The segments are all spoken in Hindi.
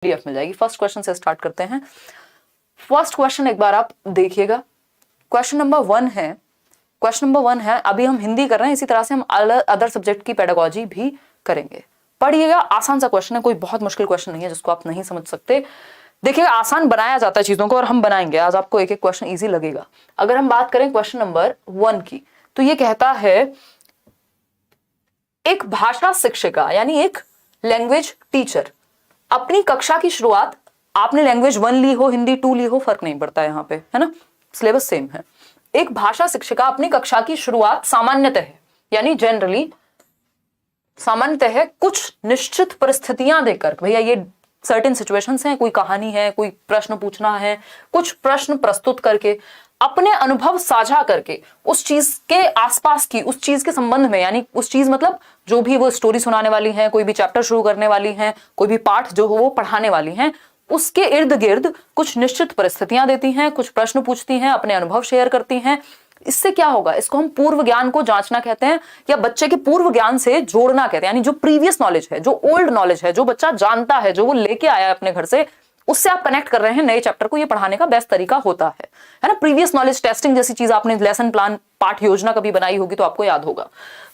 पीडीएफ मिल जाएगी। फर्स्ट क्वेश्चन से स्टार्ट करते हैं। फर्स्ट क्वेश्चन एक बार आप देखिएगा। क्वेश्चन नंबर वन है, अभी हम हिंदी कर रहे हैं, इसी तरह से हम अदर सब्जेक्ट की पेडागोजी भी करेंगे। पढ़िएगा, आसान सा क्वेश्चन है, कोई बहुत मुश्किल क्वेश्चन नहीं है जिसको आप नहीं समझ सकते। देखिएगा, आसान बनाया जाता है चीजों को और हम बनाएंगे। आज आपको एक एक क्वेश्चन इजी लगेगा। अगर हम बात करें क्वेश्चन नंबर 1 की, तो ये कहता है एक भाषा शिक्षिका यानी एक लैंग्वेज टीचर अपनी कक्षा की शुरुआत, आपने लैंग्वेज 1 ली हो, हिंदी 2 ली हो, फर्क नहीं पड़ता यहाँ पे, है ना, सिलेबस सेम है। एक भाषा शिक्षिका अपनी कक्षा की शुरुआत सामान्यतः यानी जनरली सामान्यतः कुछ निश्चित परिस्थितियां देकर, भैया ये सर्टेन सिचुएशंस हैं, कोई कहानी है, कोई प्रश्न पूछना है, कुछ प्रश्न प्रस्तुत करके अपने अनुभव साझा करके उस चीज के आसपास की, उस चीज के संबंध में, यानी उस चीज मतलब जो भी वो स्टोरी सुनाने वाली हैं, कोई भी चैप्टर शुरू करने वाली हैं, कोई भी पाठ जो वो पढ़ाने वाली हैं, उसके इर्द गिर्द कुछ निश्चित परिस्थितियां देती हैं, कुछ प्रश्न पूछती हैं, अपने अनुभव शेयर करती हैं। इससे क्या होगा, इसको हम पूर्व ज्ञान को जांचना कहते हैं, या बच्चे के पूर्व ज्ञान से जोड़ना कहते हैं। यानी जो प्रीवियस नॉलेज है, जो ओल्ड नॉलेज है, जो बच्चा जानता है, जो वो लेके आया है अपने घर से, उससे आप कनेक्ट कर रहे हैं नए चैप्टर को। ये पढ़ाने का बेस्ट तरीका होता है ना। प्रीवियस नॉलेज टेस्टिंग जैसी चीज आपने लेसन प्लान, पाठ योजना कभी बनाई होगी तो आपको याद होगा।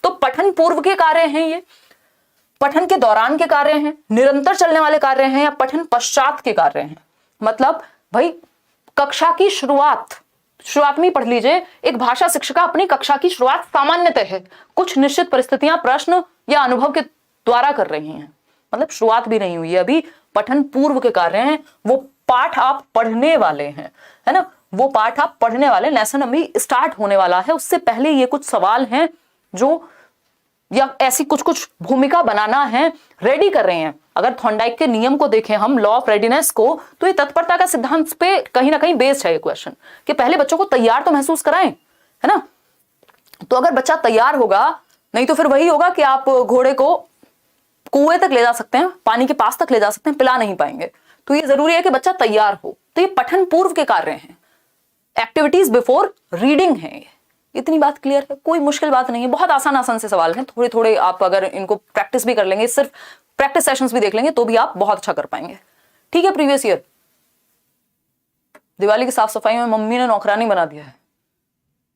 तो पठन पूर्व के कार्य हैं, ये पठन के दौरान के कार्य हैं, निरंतर चलने वाले कार्य हैं, या पठन पश्चात के कार्य हैं। मतलब भाई कक्षा की शुरुआत में पढ़ लीजिए, एक भाषा शिक्षिका अपनी कक्षा की शुरुआत सामान्यतः है कुछ निश्चित परिस्थितियां, प्रश्न या अनुभव के द्वारा कर रही हैं। मतलब शुरुआत भी नहीं हुई है अभी, पठन पूर्व के कार्य हैं, वो पाठ आप पढ़ने वाले हैं, है ना, वो पाठ आप पढ़ने वाले, लेसन अभी स्टार्ट होने वाला है, उससे पहले ये कुछ सवाल हैं जो, या ऐसी कुछ भूमिका बनाना है, रेडी कर रहे हैं। अगर थॉर्नडाइक के नियम को देखें हम, लॉ ऑफ रेडीनेस को, तो ये तत्परता का सिद्धांत पे कहीं ना कहीं बेस्ड है ये क्वेश्चन, कि पहले बच्चों को तैयार तो महसूस कराएं, है ना। तो अगर बच्चा तैयार होगा, नहीं तो फिर वही होगा कि आप घोड़े को कुएं तक ले जा सकते हैं, पानी के पास तक ले जा सकते हैं, पिला नहीं पाएंगे। तो ये जरूरी है कि बच्चा तैयार हो। तो ये पठन पूर्व के कार्य हैं, एक्टिविटीज बिफोर रीडिंग है। इतनी बात क्लियर है, कोई मुश्किल बात नहीं है, बहुत आसान से सवाल हैं। थोड़े थोड़े आप अगर इनको प्रैक्टिस भी कर लेंगे, सिर्फ प्रैक्टिस सेशंस भी देख लेंगे, तो भी आप बहुत अच्छा कर पाएंगे। ठीक है। प्रीवियस ईयर दिवाली की साफ सफाई में मम्मी ने नौकरानी बना दिया है।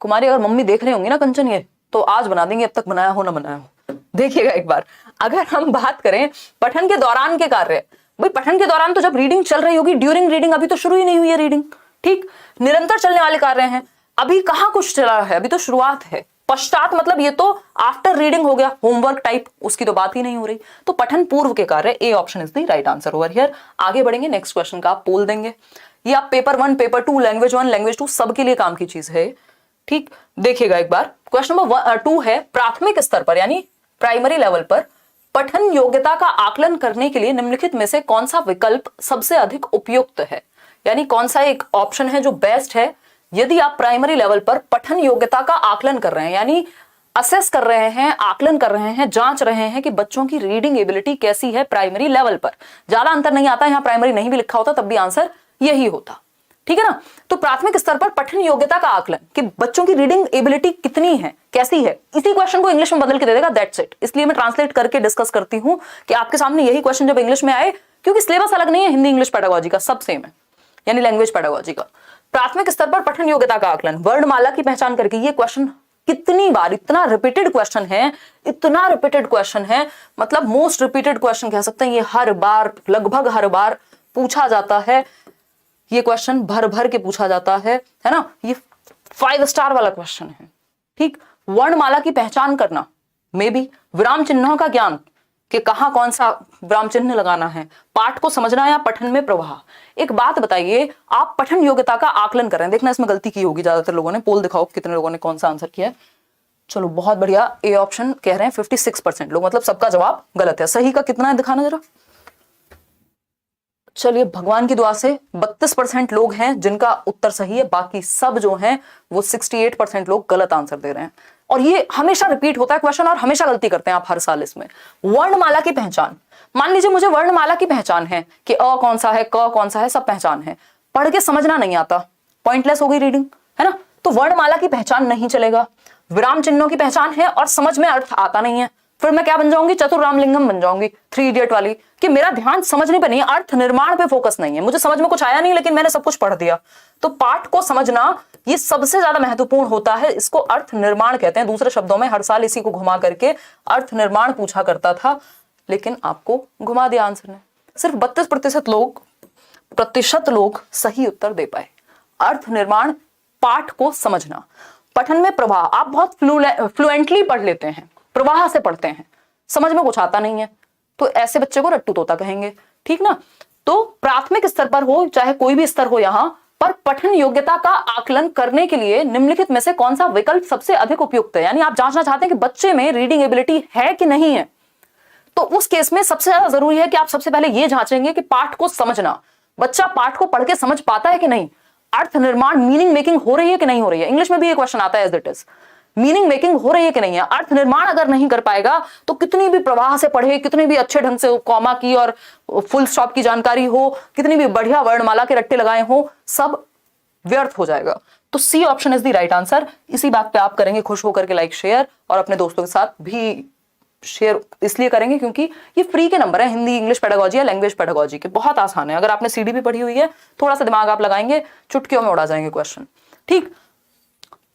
कुमारी अगर मम्मी देख रही होंगी ना कंचन, ये तो आज बना देंगे, अब तक बनाया हो ना बनाया हो। देखिएगा एक बार, अगर हम बात करें पठन के दौरान के कार्य, भाई पठन के दौरान तो जब रीडिंग चल रही होगी, ड्यूरिंग रीडिंग अभी तो शुरू ही नहीं हुई है रीडिंग, ठीक। निरंतर चलने वाले कार्य हैं, अभी कहां कुछ चला है, अभी तो शुरुआत है। पश्चात मतलब ये तो आफ्टर रीडिंग हो गया, होमवर्क टाइप, उसकी तो बात ही नहीं हो रही। तो पठन पूर्व के कार्य, ए option is the right answer over here. आगे बढ़ेंगे, नेक्स्ट क्वेश्चन का आप पोल देंगे। ये आप पेपर 1, पेपर 2, लैंग्वेज 1, लैंग्वेज 2 सबके लिए काम की चीज है, ठीक। देखिएगा एक बार, क्वेश्चन नंबर 2 है, प्राथमिक स्तर पर यानी प्राइमरी लेवल पर पठन योग्यता का आकलन करने के लिए निम्नलिखित में से कौन सा विकल्प सबसे अधिक उपयुक्त है, यानी कौन सा एक ऑप्शन है जो बेस्ट है यदि आप प्राइमरी लेवल पर पठन योग्यता का आकलन कर रहे हैं, यानी असेस कर रहे हैं, आकलन कर रहे हैं, जांच रहे हैं कि बच्चों की रीडिंग एबिलिटी कैसी है प्राइमरी लेवल पर। ज्यादा अंतर नहीं आता, यहां प्राइमरी नहीं भी लिखा होता तब भी आंसर यही होता, ठीक है ना। तो प्राथमिक स्तर पर पठन योग्यता का आकलन कि बच्चों की रीडिंग एबिलिटी कितनी है, कैसी है, इसी क्वेश्चन को इंग्लिश में बदल के दे देगा, दैट्स इट। इसलिए मैं ट्रांसलेट करके डिस्कस करती हूं कि आपके सामने यही क्वेश्चन जब इंग्लिश में आए, क्योंकि सिलेबस अलग नहीं है, हिंदी इंग्लिश पेडागोजी का सब सेम है, यानी लैंग्वेज पेडागोजी का। प्राथमिक स्तर पर पठन योग्यता का आकलन, वर्णमाला की पहचान करके, ये क्वेश्चन कितनी बार, इतना रिपीटेड क्वेश्चन है, इतना रिपीटेड क्वेश्चन है, मतलब मोस्ट रिपीटेड क्वेश्चन कह सकते हैं। ये हर बार, लगभग हर बार पूछा जाता है, ये क्वेश्चन भर भर के पूछा जाता है ना। ये 5 स्टार वाला क्वेश्चन है, ठीक। वर्णमाला की पहचान करना, मे बी विराम चिन्हों का ज्ञान कि कहां कौन सा विराम चिन्ह लगाना है, पाठ को समझना या पठन में प्रवाह। एक बात बताइए, आप पठन योग्यता का आकलन कर रहे हैं, देखना इसमें गलती की होगी ज्यादातर लोगों ने, पोल दिखाओ कितने लोगों ने कौन सा आंसर किया है। चलो बहुत बढ़िया, ए ऑप्शन कह रहे हैं 56% लोग, मतलब सबका जवाब गलत है। सही का कितना है दिखाना जरा। चलिए भगवान की दुआ से 32% लोग हैं जिनका उत्तर सही है, बाकी सब जो हैं वो 68% लोग गलत आंसर दे रहे हैं। और ये हमेशा रिपीट होता है क्वेश्चन और हमेशा गलती करते हैं आप हर साल इसमें। वर्णमाला की पहचान, मान लीजिए मुझे वर्णमाला की पहचान है कि अ कौन सा है, क कौन सा है, सब पहचान है, पढ़ के समझना नहीं आता, पॉइंटलेस हो गई रीडिंग, है ना। तो वर्णमाला की पहचान नहीं चलेगा। विराम चिन्हों की पहचान है और समझ में अर्थ आता नहीं है, फिर मैं क्या बन जाऊंगी, चतुर रामलिंगम बन जाऊंगी, 3 इडियट वाली, कि मेरा ध्यान समझने पे नहीं, अर्थ निर्माण पे फोकस नहीं है, मुझे समझ में कुछ आया नहीं लेकिन मैंने सब कुछ पढ़ दिया। तो पाठ को समझना ये सबसे ज्यादा महत्वपूर्ण होता है, इसको अर्थ निर्माण कहते हैं। दूसरे शब्दों में हर साल इसी को घुमा करके अर्थ निर्माण पूछा करता था, लेकिन आपको घुमा दिया आंसर ने। सिर्फ 32% लोग सही उत्तर दे पाए। अर्थ निर्माण, पाठ को समझना, पठन में प्रवाह, आप बहुत फ्लुएंटली पढ़ लेते हैं, प्रवाह से पढ़ते हैं, समझ में कुछ आता नहीं है, तो ऐसे बच्चे को रट्टू तोता कहेंगे, ठीक ना। तो प्राथमिक स्तर पर हो चाहे कोई भी स्तर हो, यहां पर पठन योग्यता का आकलन करने के लिए निम्नलिखित में से कौन सा विकल्प सबसे अधिक उपयुक्त है। यानी आप जांचना चाहते हैं कि बच्चे में रीडिंग एबिलिटी है कि नहीं है, तो उस केस में सबसे ज्यादा जरूरी है कि आप सबसे पहले यह जांचेंगे कि पाठ को समझना, बच्चा पाठ को पढ़ के समझ पाता है कि नहीं, अर्थ निर्माण, मीनिंग मेकिंग हो रही है कि नहीं हो रही है। इंग्लिश में भी एक क्वेश्चन आता है as it is, meaning making हो रही है कि नहीं है। अर्थ निर्माण अगर नहीं कर पाएगा तो कितनी भी प्रवाह से पढ़े, कितने भी अच्छे ढंग से कॉमा की और फुल स्टॉप की जानकारी हो, कितनी भी बढ़िया वर्णमाला के रट्टे लगाए हो, सब व्यर्थ हो जाएगा। तो C option is the right answer. इसी बात पे आप करेंगे खुश होकर के लाइक शेयर, और अपने दोस्तों के साथ भी शेयर इसलिए करेंगे क्योंकि ये फ्री के नंबर है, हिंदी इंग्लिश पेडागोजी या लैंग्वेज पेडागोजी के, बहुत आसान है। अगर आपने सीडी भी पढ़ी हुई है, थोड़ा सा दिमाग आप लगाएंगे, चुटकियों में उड़ा जाएंगे क्वेश्चन, ठीक।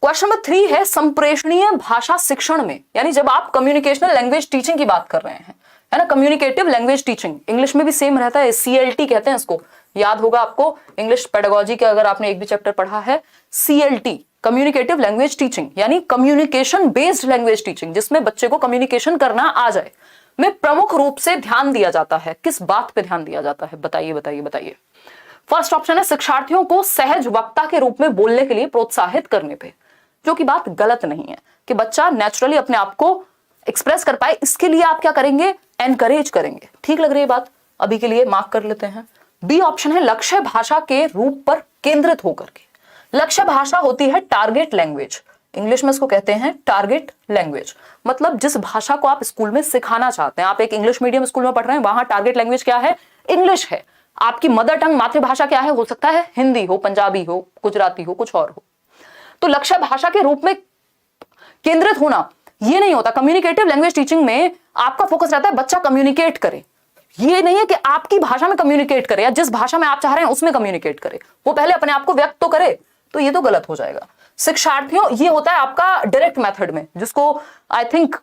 क्वेश्चन नंबर 3 है संप्रेषणीय भाषा शिक्षण में, यानी जब आप कम्युनिकेशनल लैंग्वेज टीचिंग की बात कर रहे हैं, है ना, कम्युनिकेटिव लैंग्वेज टीचिंग, इंग्लिश में भी सेम रहता है, CLT कहते हैं इसको, याद होगा आपको इंग्लिश पेडागोजी के अगर आपने एक भी चैप्टर पढ़ा है, CLT कम्युनिकेटिव लैंग्वेज टीचिंग, यानी कम्युनिकेशन बेस्ड लैंग्वेज टीचिंग, जिसमें बच्चे को कम्युनिकेशन करना आ जाए, में प्रमुख रूप से ध्यान दिया जाता है। किस बात पे ध्यान दिया जाता है, बताइए बताइए बताइए। फर्स्ट ऑप्शन है शिक्षार्थियों को सहज वक्ता के रूप में बोलने के लिए प्रोत्साहित करने पे, जो कि बात गलत नहीं है, कि बच्चा नेचुरली अपने आप को एक्सप्रेस कर पाए, इसके लिए आप क्या करेंगे, एनकरेज करेंगे। ठीक लग रही है बात, अभी के लिए मार्क कर लेते हैं। बी ऑप्शन है लक्ष्य भाषा के रूप पर केंद्रित होकर के। लक्ष्य भाषा होती है टारगेट लैंग्वेज, इंग्लिश में इसको कहते हैं टारगेट लैंग्वेज, मतलब जिस भाषा को आप स्कूल में सिखाना चाहते हैं। आप एक इंग्लिश मीडियम स्कूल में पढ़ रहे हैं, वहां टारगेट लैंग्वेज क्या है, इंग्लिश है। आपकी मदर टंग मातृभाषा क्या है, हो सकता है हिंदी हो, पंजाबी हो, गुजराती हो, कुछ और हो। तो लक्ष्य भाषा के रूप में केंद्रित होना ये नहीं होता। कम्युनिकेटिव लैंग्वेज टीचिंग में आपका फोकस रहता है बच्चा कम्युनिकेट करे, ये नहीं है कि आपकी भाषा में कम्युनिकेट करे या जिस भाषा में आप चाह रहे हैं उसमें कम्युनिकेट करे, वो पहले अपने आप को व्यक्त तो करे, तो ये तो गलत हो जाएगा। शिक्षार्थियों, ये होता है आपका डायरेक्ट मेथड में, जिसको आई थिंक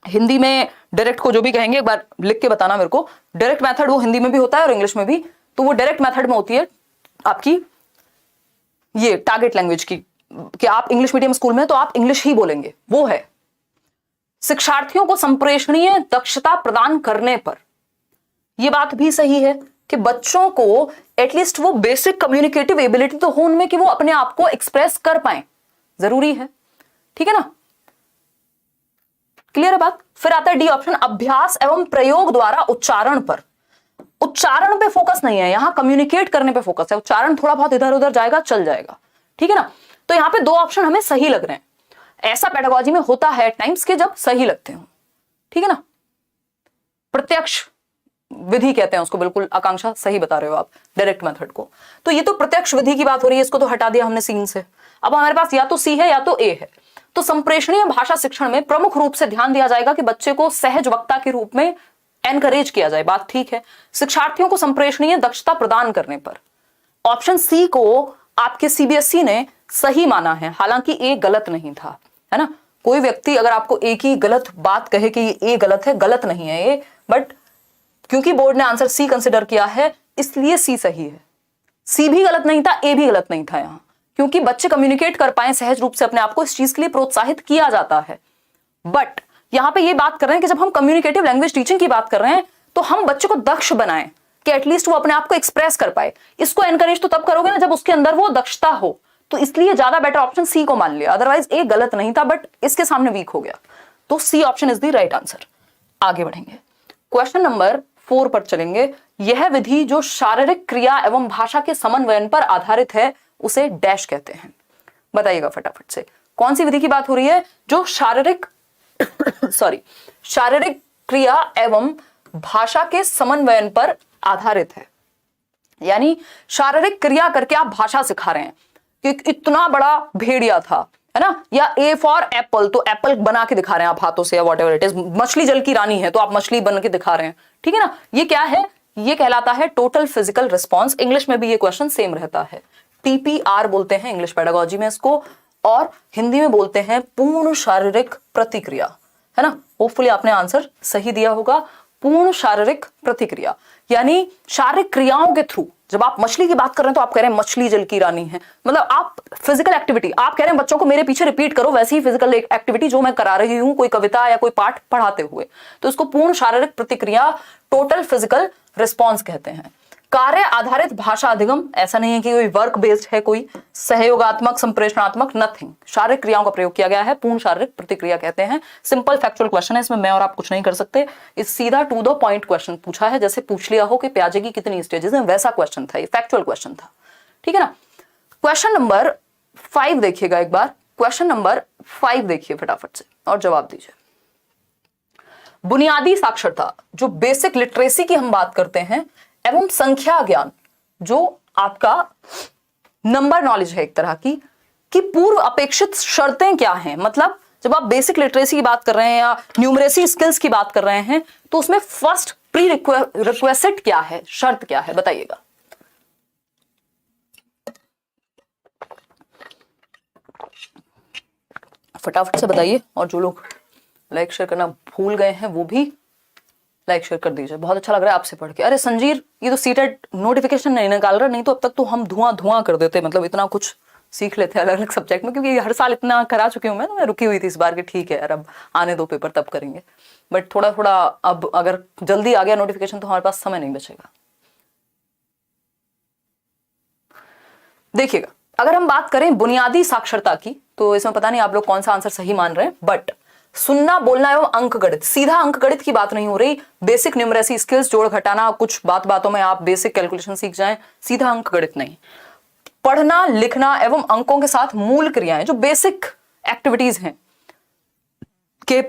हिंदी में डायरेक्ट को जो भी कहेंगे एक बार लिख के बताना मेरे को। डायरेक्ट मेथड वो हिंदी में भी होता है और इंग्लिश में भी, तो वो डायरेक्ट मेथड में होती है आपकी ये टारगेट लैंग्वेज की, कि आप इंग्लिश मीडियम स्कूल में तो आप इंग्लिश ही बोलेंगे, वो है। शिक्षार्थियों को संप्रेषणीय दक्षता प्रदान करने पर यह बात भी सही है कि बच्चों को एटलीस्ट वो बेसिक कम्युनिकेटिव एबिलिटी तो हो उनमें कि वो अपने आप को एक्सप्रेस कर पाए, जरूरी है, ठीक है ना। क्लियर है बात। फिर आता है डी ऑप्शन, अभ्यास एवं प्रयोग द्वारा उच्चारण पर। उच्चारण पे फोकस नहीं है, यहां कम्युनिकेट करने पे फोकस है। उच्चारण थोड़ा बहुत इधर उधर जाएगा, चल जाएगा, ठीक है ना। तो यहां पे 2 ऑप्शन हमें सही लग रहे हैं। ऐसा पेडागोजी में होता है टाइम्स के जब सही लगते हो, ठीक है ना। प्रत्यक्ष विधि कहते हैं उसको, बिल्कुल आकांक्षा सही बता रहे हो आप, डायरेक्ट मेथड को। तो ये तो प्रत्यक्ष विधि की बात हो रही है, इसको तो हटा दिया हमने सीन से। अब हमारे पास या तो सी है या तो ए है। तो संप्रेषणीय भाषा शिक्षण में प्रमुख रूप से ध्यान दिया जाएगा कि बच्चे को सहज वक्ता के रूप में एनकरेज किया जाए, बात ठीक है। शिक्षार्थियों को संप्रेषणीय दक्षता प्रदान करने पर ऑप्शन सी को आपके CBSE ने सही माना है, हालांकि ए गलत नहीं था, है ना। कोई व्यक्ति अगर आपको एक ही गलत बात कहे कि ये ए गलत है, गलत नहीं है ये, बट क्योंकि बोर्ड ने आंसर सी कंसिडर किया है इसलिए सी सही है। सी भी गलत नहीं था, ए भी गलत नहीं था यहां, क्योंकि बच्चे कम्युनिकेट कर पाए सहज रूप से अपने आप को, इस चीज के लिए प्रोत्साहित किया जाता है। बट यहां पे ये बात कर रहे हैं कि जब हम कम्युनिकेटिव लैंग्वेज टीचिंग की बात कर रहे हैं तो हम बच्चे को दक्ष बनाएं कि एटलीस्ट वो अपने आप को एक्सप्रेस कर पाए। इसको एनकरेज तो तब करोगे ना जब उसके अंदर वो दक्षता हो, तो इसलिए ज्यादा बेटर ऑप्शन सी को मान लिया। अदरवाइज ए गलत नहीं था, बट इसके सामने वीक हो गया, तो C option is the right answer. आगे बढ़ेंगे, क्वेश्चन नंबर 4 पर चलेंगे। यह विधि जो शारीरिक क्रिया एवं भाषा के समन्वयन पर आधारित है उसे डैश कहते हैं। बताइएगा फटाफट से, कौन सी विधि की बात हो रही है जो शारीरिक शारीरिक क्रिया एवं भाषा के समन्वयन पर आधारित है। यानी शारीरिक क्रिया करके आप भाषा सिखा रहे हैं कि इतना बड़ा भेड़िया था, है ना, या ए फॉर एप्पल, तो एप्पल बना के दिखा रहे हैं आप हाथों से या वॉट एवर इट इज। मछली जल की रानी है तो आप मछली बन के दिखा रहे हैं, ठीक है ना। ये क्या है, ये कहलाता है टोटल फिजिकल रिस्पॉन्स। इंग्लिश में भी ये क्वेश्चन सेम रहता है, TPR बोलते हैं इंग्लिश पेडागोजी में इसको, और हिंदी में बोलते हैं पूर्ण शारीरिक प्रतिक्रिया, है ना। होपफुली आपने आंसर सही दिया होगा। पूर्ण शारीरिक प्रतिक्रिया यानी शारीरिक क्रियाओं के थ्रू, जब आप मछली की बात कर रहे हैं तो आप कह रहे हैं मछली जल की रानी है, मतलब आप फिजिकल एक्टिविटी, आप कह रहे हैं बच्चों को मेरे पीछे रिपीट करो वैसी ही फिजिकल एक्टिविटी जो मैं करा रही हूं, कोई कविता या कोई पाठ पढ़ाते हुए, तो इसको पूर्ण शारीरिक प्रतिक्रिया, टोटल फिजिकल रिस्पॉन्स कहते हैं। कार्य आधारित भाषा अधिगम, ऐसा नहीं है कि कोई वर्क बेस्ड है, कोई सहयोगात्मक संप्रेषणात्मक, नथिंग, शारीरिक क्रियाओं का प्रयोग किया गया है, पूर्ण शारीरिक प्रतिक्रिया कहते हैं। सिंपल फैक्चुअल क्वेश्चन है, इसमें मैं और आप कुछ नहीं कर सकते। इस सीधा टू द पॉइंट क्वेश्चन पूछा है, जैसे पूछ लिया हो कि प्याजे की कितनी स्टेजेस हैं, वैसा क्वेश्चन था, ये फैक्चुअल क्वेश्चन था, ठीक है ना। क्वेश्चन नंबर 5 देखिएगा एक बार, क्वेश्चन नंबर 5 देखिए फटाफट से और जवाब दीजिए। बुनियादी साक्षरता, जो बेसिक लिटरेसी की हम बात करते हैं, एवं संख्या ज्ञान, जो आपका नंबर नॉलेज है एक तरह की, कि पूर्व अपेक्षित शर्तें क्या हैं। मतलब जब आप बेसिक लिटरेसी की बात कर रहे हैं या न्यूमरेसी स्किल्स की बात कर रहे हैं, तो उसमें फर्स्ट प्री रिक्वेस्ट क्या है, शर्त क्या है, बताइएगा। फटाफट से बताइए, और जो लोग लाइक शेयर करना भूल गए हैं वो भी लाइक शेयर कर दीजिए। बहुत अच्छा लग रहा है आपसे पढ़ के। अरे संजीर, ये तो सीटेट नोटिफिकेशन नहीं निकाल रहा, नहीं तो अब तक तो हम धुआं कर देते, मतलब इतना कुछ सीख लेते हैं अलग अलग सब्जेक्ट में, क्योंकि हर साल इतना करा चुकी हूँ मैं, तो मैं रुकी हुई थी इस बार कि ठीक है यार अब आने दो पेपर तब करेंगे, बट थोड़ा थोड़ा अब अगर जल्दी आ गया नोटिफिकेशन तो हमारे पास समय नहीं बचेगा। देखिएगा, अगर हम बात करें बुनियादी साक्षरता की, तो इसमें पता नहीं आप लोग कौन सा आंसर सही मान रहे हैं, बट सुनना, बोलना एवं अंक गणित, सीधा अंक गणित की बात नहीं हो रही, बेसिक न्यूमरेसी स्किल्स, जोड़ घटाना, कुछ बातों में आप बेसिक कैलकुलेशन सीख जाएं, सीधा अंक गणित नहीं। पढ़ना, लिखना एवं अंकों के साथ मूल क्रियाएं, जो बेसिक एक्टिविटीज हैं, के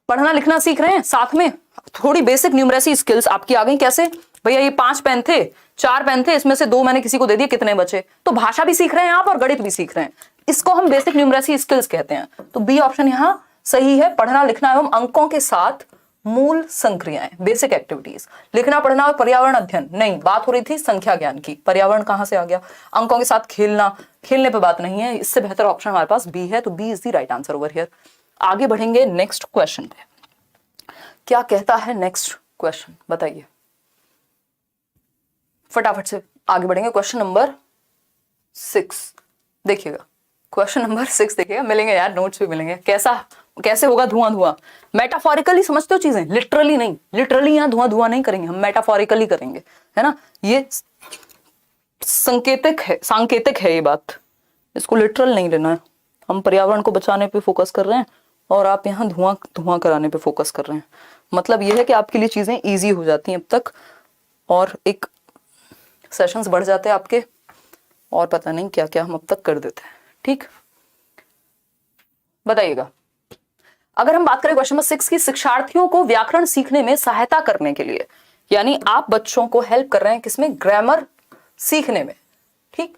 पढ़ना लिखना सीख रहे हैं, साथ में थोड़ी बेसिक न्यूमरेसी स्किल्स आपकी आ गई। कैसे भैया, ये 5 पेन थे, 4 पेन थे, इसमें से 2 मैंने किसी को दे दिए, कितने बचे, तो भाषा भी सीख रहे हैं आप और गणित भी सीख रहे हैं, इसको हम बेसिक न्यूमरेसी स्किल्स कहते हैं। तो बी ऑप्शन यहां सही है, पढ़ना लिखना एवं अंकों के साथ मूल संक्रियाएं, बेसिक एक्टिविटीज। लिखना पढ़ना और पर्यावरण अध्ययन नहीं, बात हो रही थी संख्या ज्ञान की, पर्यावरण कहां से आ गया, अंकों के साथ खेलना, खेलने पे बात नहीं है, इससे बेहतर ऑप्शन हमारे पास बी है, तो B is the right answer over here. आगे बढ़ेंगे नेक्स्ट क्वेश्चन पे, क्या कहता है नेक्स्ट क्वेश्चन, बताइए फटाफट से। आगे बढ़ेंगे क्वेश्चन नंबर 6 देखिएगा, क्वेश्चन नंबर 6 देखिएगा, मिलेंगे यार नोट्स भी मिलेंगे। कैसे होगा धुआं, मेटाफोरिकली समझते हो चीजें, लिटरली नहीं, लिटरली यहाँ धुआं नहीं करेंगे हम, मेटाफोरिकली करेंगे, है ना। ये सांकेतिक है ये बात, इसको लिटरल नहीं लेना है। हम पर्यावरण को बचाने पे फोकस कर रहे हैं और आप यहाँ धुआं कराने पे फोकस कर रहे हैं। मतलब ये है कि आपके लिए चीजें ईजी हो जाती हैं अब तक, और एक सेशंस बढ़ जाते हैं आपके, और पता नहीं क्या क्या हम अब तक कर देते हैं, ठीक। बताइएगा, अगर हम बात करें क्वेश्चन नंबर 6 की, शिक्षार्थियों को व्याकरण सीखने में सहायता करने के लिए, यानी आप बच्चों को हेल्प कर रहे हैं किसमें, ग्रामर सीखने में, ठीक।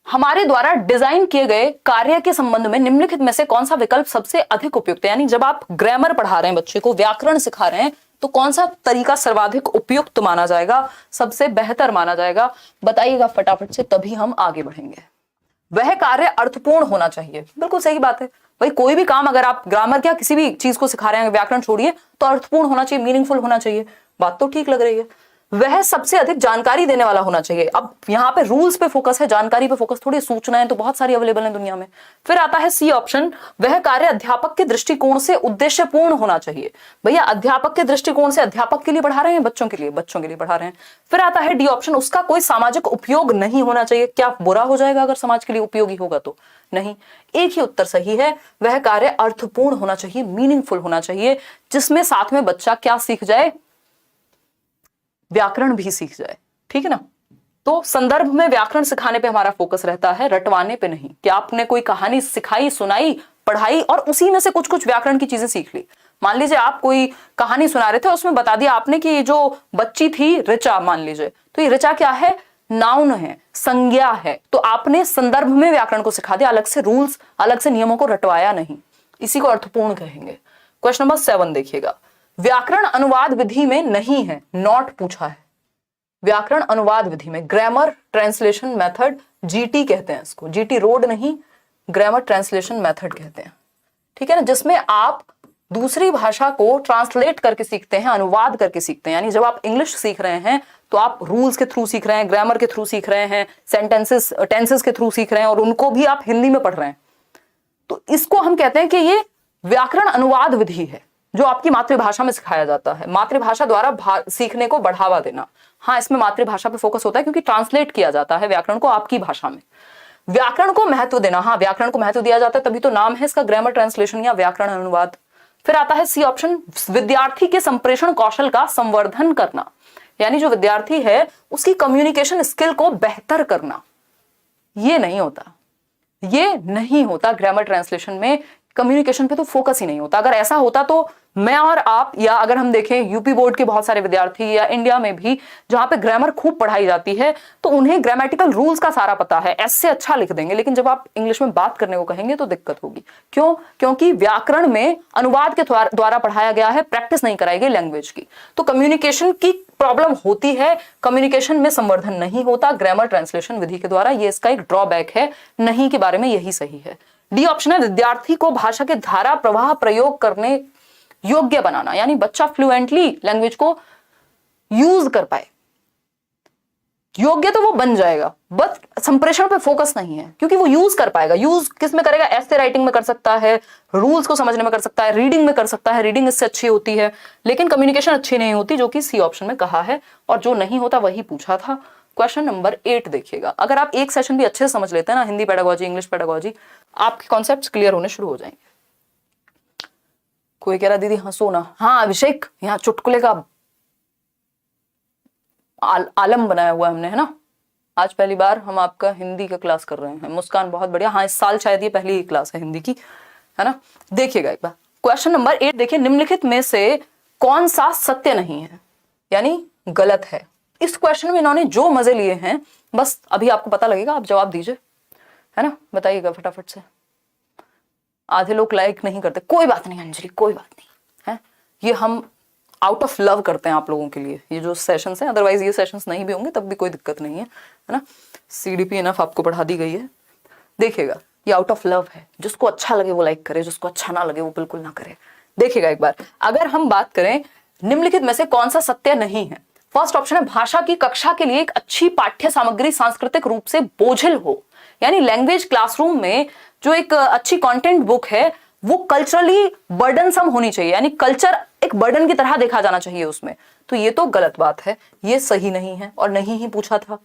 हमारे द्वारा डिजाइन किए गए कार्य के संबंध में निम्नलिखित में से कौन सा विकल्प सबसे अधिक उपयुक्त है। यानी जब आप ग्रामर पढ़ा रहे हैं, बच्चे को व्याकरण सिखा रहे हैं, तो कौन सा तरीका सर्वाधिक उपयुक्त माना जाएगा, सबसे बेहतर माना जाएगा, बताइएगा फटाफट से, तभी हम आगे बढ़ेंगे। वह कार्य अर्थपूर्ण होना चाहिए, बिल्कुल सही बात है भाई, कोई भी काम अगर आप ग्रामर क्या किसी भी चीज को सिखा रहे हैं, व्याकरण छोड़िए, तो अर्थपूर्ण होना चाहिए, मीनिंगफुल होना चाहिए, बात तो ठीक लग रही है। वह सबसे अधिक जानकारी देने वाला होना चाहिए। अब यहाँ पे रूल्स पे फोकस है, जानकारी पे फोकस थोड़ी, सूचनाएं तो बहुत सारी अवेलेबल हैं दुनिया में। फिर आता है सी ऑप्शन, वह कार्य अध्यापक के दृष्टिकोण से उद्देश्यपूर्ण होना चाहिए। भैया अध्यापक के दृष्टिकोण से, अध्यापक के लिए पढ़ा रहे हैं, बच्चों के लिए पढ़ा रहे हैं। फिर आता है डी ऑप्शन, उसका कोई सामाजिक उपयोग नहीं होना चाहिए। क्या बुरा हो जाएगा अगर समाज के लिए उपयोगी होगा तो? नहीं, एक ही उत्तर सही है, वह कार्य अर्थपूर्ण होना चाहिए, मीनिंगफुल होना चाहिए, जिसमें साथ में बच्चा क्या सीख जाए, व्याकरण भी सीख जाए, ठीक है ना। तो संदर्भ में व्याकरण सिखाने पे हमारा फोकस रहता है, रटवाने पे नहीं, कि आपने कोई कहानी सिखाई, सुनाई, पढ़ाई और उसी में से कुछ कुछ व्याकरण की चीजें सीख ली। मान लीजिए आप कोई कहानी सुना रहे थे, उसमें बता दिया आपने कि ये जो बच्ची थी ऋचा, मान लीजिए, तो ये ऋचा क्या है, नाउन है, संज्ञा है, तो आपने संदर्भ में व्याकरण को सिखा दिया, अलग से रूल्स, अलग से नियमों को रटवाया नहीं। इसी को अर्थपूर्ण कहेंगे। क्वेश्चन नंबर 7 देखिएगा, व्याकरण अनुवाद विधि में नहीं है, नॉट पूछा है। व्याकरण अनुवाद विधि में, ग्रामर ट्रांसलेशन मेथड, जीटी कहते हैं इसको, जीटी रोड नहीं, ग्रामर ट्रांसलेशन मेथड कहते हैं, ठीक है ना, जिसमें आप दूसरी भाषा को ट्रांसलेट करके सीखते हैं, अनुवाद करके सीखते हैं। यानी जब आप इंग्लिश सीख रहे हैं तो आप रूल्स के थ्रू सीख रहे हैं, ग्रामर के थ्रू सीख रहे हैं, सेंटेंसेस टेंसेस के थ्रू सीख रहे हैं, और उनको भी आप हिंदी में पढ़ रहे हैं। तो इसको हम कहते हैं कि ये व्याकरण अनुवाद विधि है, जो आपकी मातृभाषा में सिखाया जाता है। मातृभाषा द्वारा सीखने को बढ़ावा देना, हाँ, इसमें मातृभाषा पे फोकस होता है क्योंकि ट्रांसलेट किया जाता है व्याकरण को आपकी भाषा में। व्याकरण को महत्व देना, हाँ, व्याकरण को महत्व दिया जाता है, तभी तो नाम है इसका ग्रामर ट्रांसलेशन या व्याकरण अनुवाद। फिर आता है सी ऑप्शन, विद्यार्थी के संप्रेषण कौशल का संवर्धन करना, यानी जो विद्यार्थी है उसकी कम्युनिकेशन स्किल को बेहतर करना। ये नहीं होता, ये नहीं होता ग्रामर ट्रांसलेशन में, कम्युनिकेशन पे तो फोकस ही नहीं होता। अगर ऐसा होता तो मैं और आप, या अगर हम देखें यूपी बोर्ड के बहुत सारे विद्यार्थी या इंडिया में भी जहां पे ग्रामर खूब पढ़ाई जाती है, तो उन्हें ग्रामेटिकल रूल्स का सारा पता है, ऐसे अच्छा लिख देंगे, लेकिन जब आप इंग्लिश में बात करने को कहेंगे तो दिक्कत होगी। क्यों? क्योंकि व्याकरण में अनुवाद के द्वारा पढ़ाया गया है, प्रैक्टिस नहीं कराई गई लैंग्वेज की, तो कम्युनिकेशन की प्रॉब्लम होती है, कम्युनिकेशन में संवर्धन नहीं होता ग्रामर ट्रांसलेशन विधि के द्वारा। ये इसका एक ड्रॉबैक है, नहीं के बारे में यही सही है। डी ऑप्शन है, विद्यार्थी को भाषा के धारा प्रवाह प्रयोग करने योग्य बनाना, यानी बच्चा फ्लुएंटली लैंग्वेज को यूज कर पाए। योग्य तो वो बन जाएगा, बस संप्रेषण पे फोकस नहीं है, क्योंकि वो यूज कर पाएगा। यूज किस में करेगा? ऐसे राइटिंग में कर सकता है, रूल्स को समझने में कर सकता है, रीडिंग में कर सकता है, रीडिंग इससे अच्छी होती है, लेकिन कम्युनिकेशन अच्छी नहीं होती, जो कि सी ऑप्शन में कहा है, और जो नहीं होता वही पूछा था। क्वेश्चन नंबर 8 देखिएगा, अगर आप एक सेशन भी अच्छे से समझ लेते हैं ना, हिंदी पेडागोजी, इंग्लिश पेडागोजी, आपके कॉन्सेप्ट्स क्लियर होने शुरू हो जाएंगे। कोई कह रहा दीदी हंसो ना, हाँ अभिषेक, यहाँ चुटकुले का आलम बनाया हुआ है हमने, है ना। आज पहली बार हम आपका हिंदी का क्लास कर रहे हैं। मुस्कान बहुत बढ़िया, हाँ इस साल शायद ये पहली क्लास है हिंदी की, है ना। देखिएगा एक बार क्वेश्चन नंबर 8 देखिए, निम्नलिखित में से कौन सा सत्य नहीं है, यानी गलत है। इस क्वेश्चन में इन्होंने जो मजे लिए हैं, बस अभी आपको पता लगेगा, आप जवाब दीजिए, है ना, बताइएगा फटाफट से। आधे लोग लाइक नहीं करते, कोई बात नहीं अंजलि, कोई बात नहीं है, ये हम आउट ऑफ लव करते हैं आप लोगों के लिए ये जो सेशंस हैं, अदरवाइज ये सेशंस नहीं भी होंगे तब भी कोई दिक्कत नहीं है ना। सीडीपी इनफ आपको पढ़ा दी गई है। देखिएगा ये आउट ऑफ लव है, जिसको अच्छा लगे वो लाइक करे, जिसको अच्छा ना लगे वो बिल्कुल ना करे। देखिएगा एक बार, अगर हम बात करें निम्नलिखित में से कौन सा सत्य नहीं है, फर्स्ट ऑप्शन है, भाषा की कक्षा के लिए एक अच्छी पाठ्य सामग्री सांस्कृतिक रूप से बोझिल हो, यानी लैंग्वेज क्लासरूम में जो एक अच्छी कंटेंट बुक है वो कल्चरली बर्डनसम होनी चाहिए, यानी कल्चर एक बर्डन की तरह देखा जाना चाहिए उसमें। तो ये तो गलत बात है, ये सही नहीं है और नहीं ही पूछा था।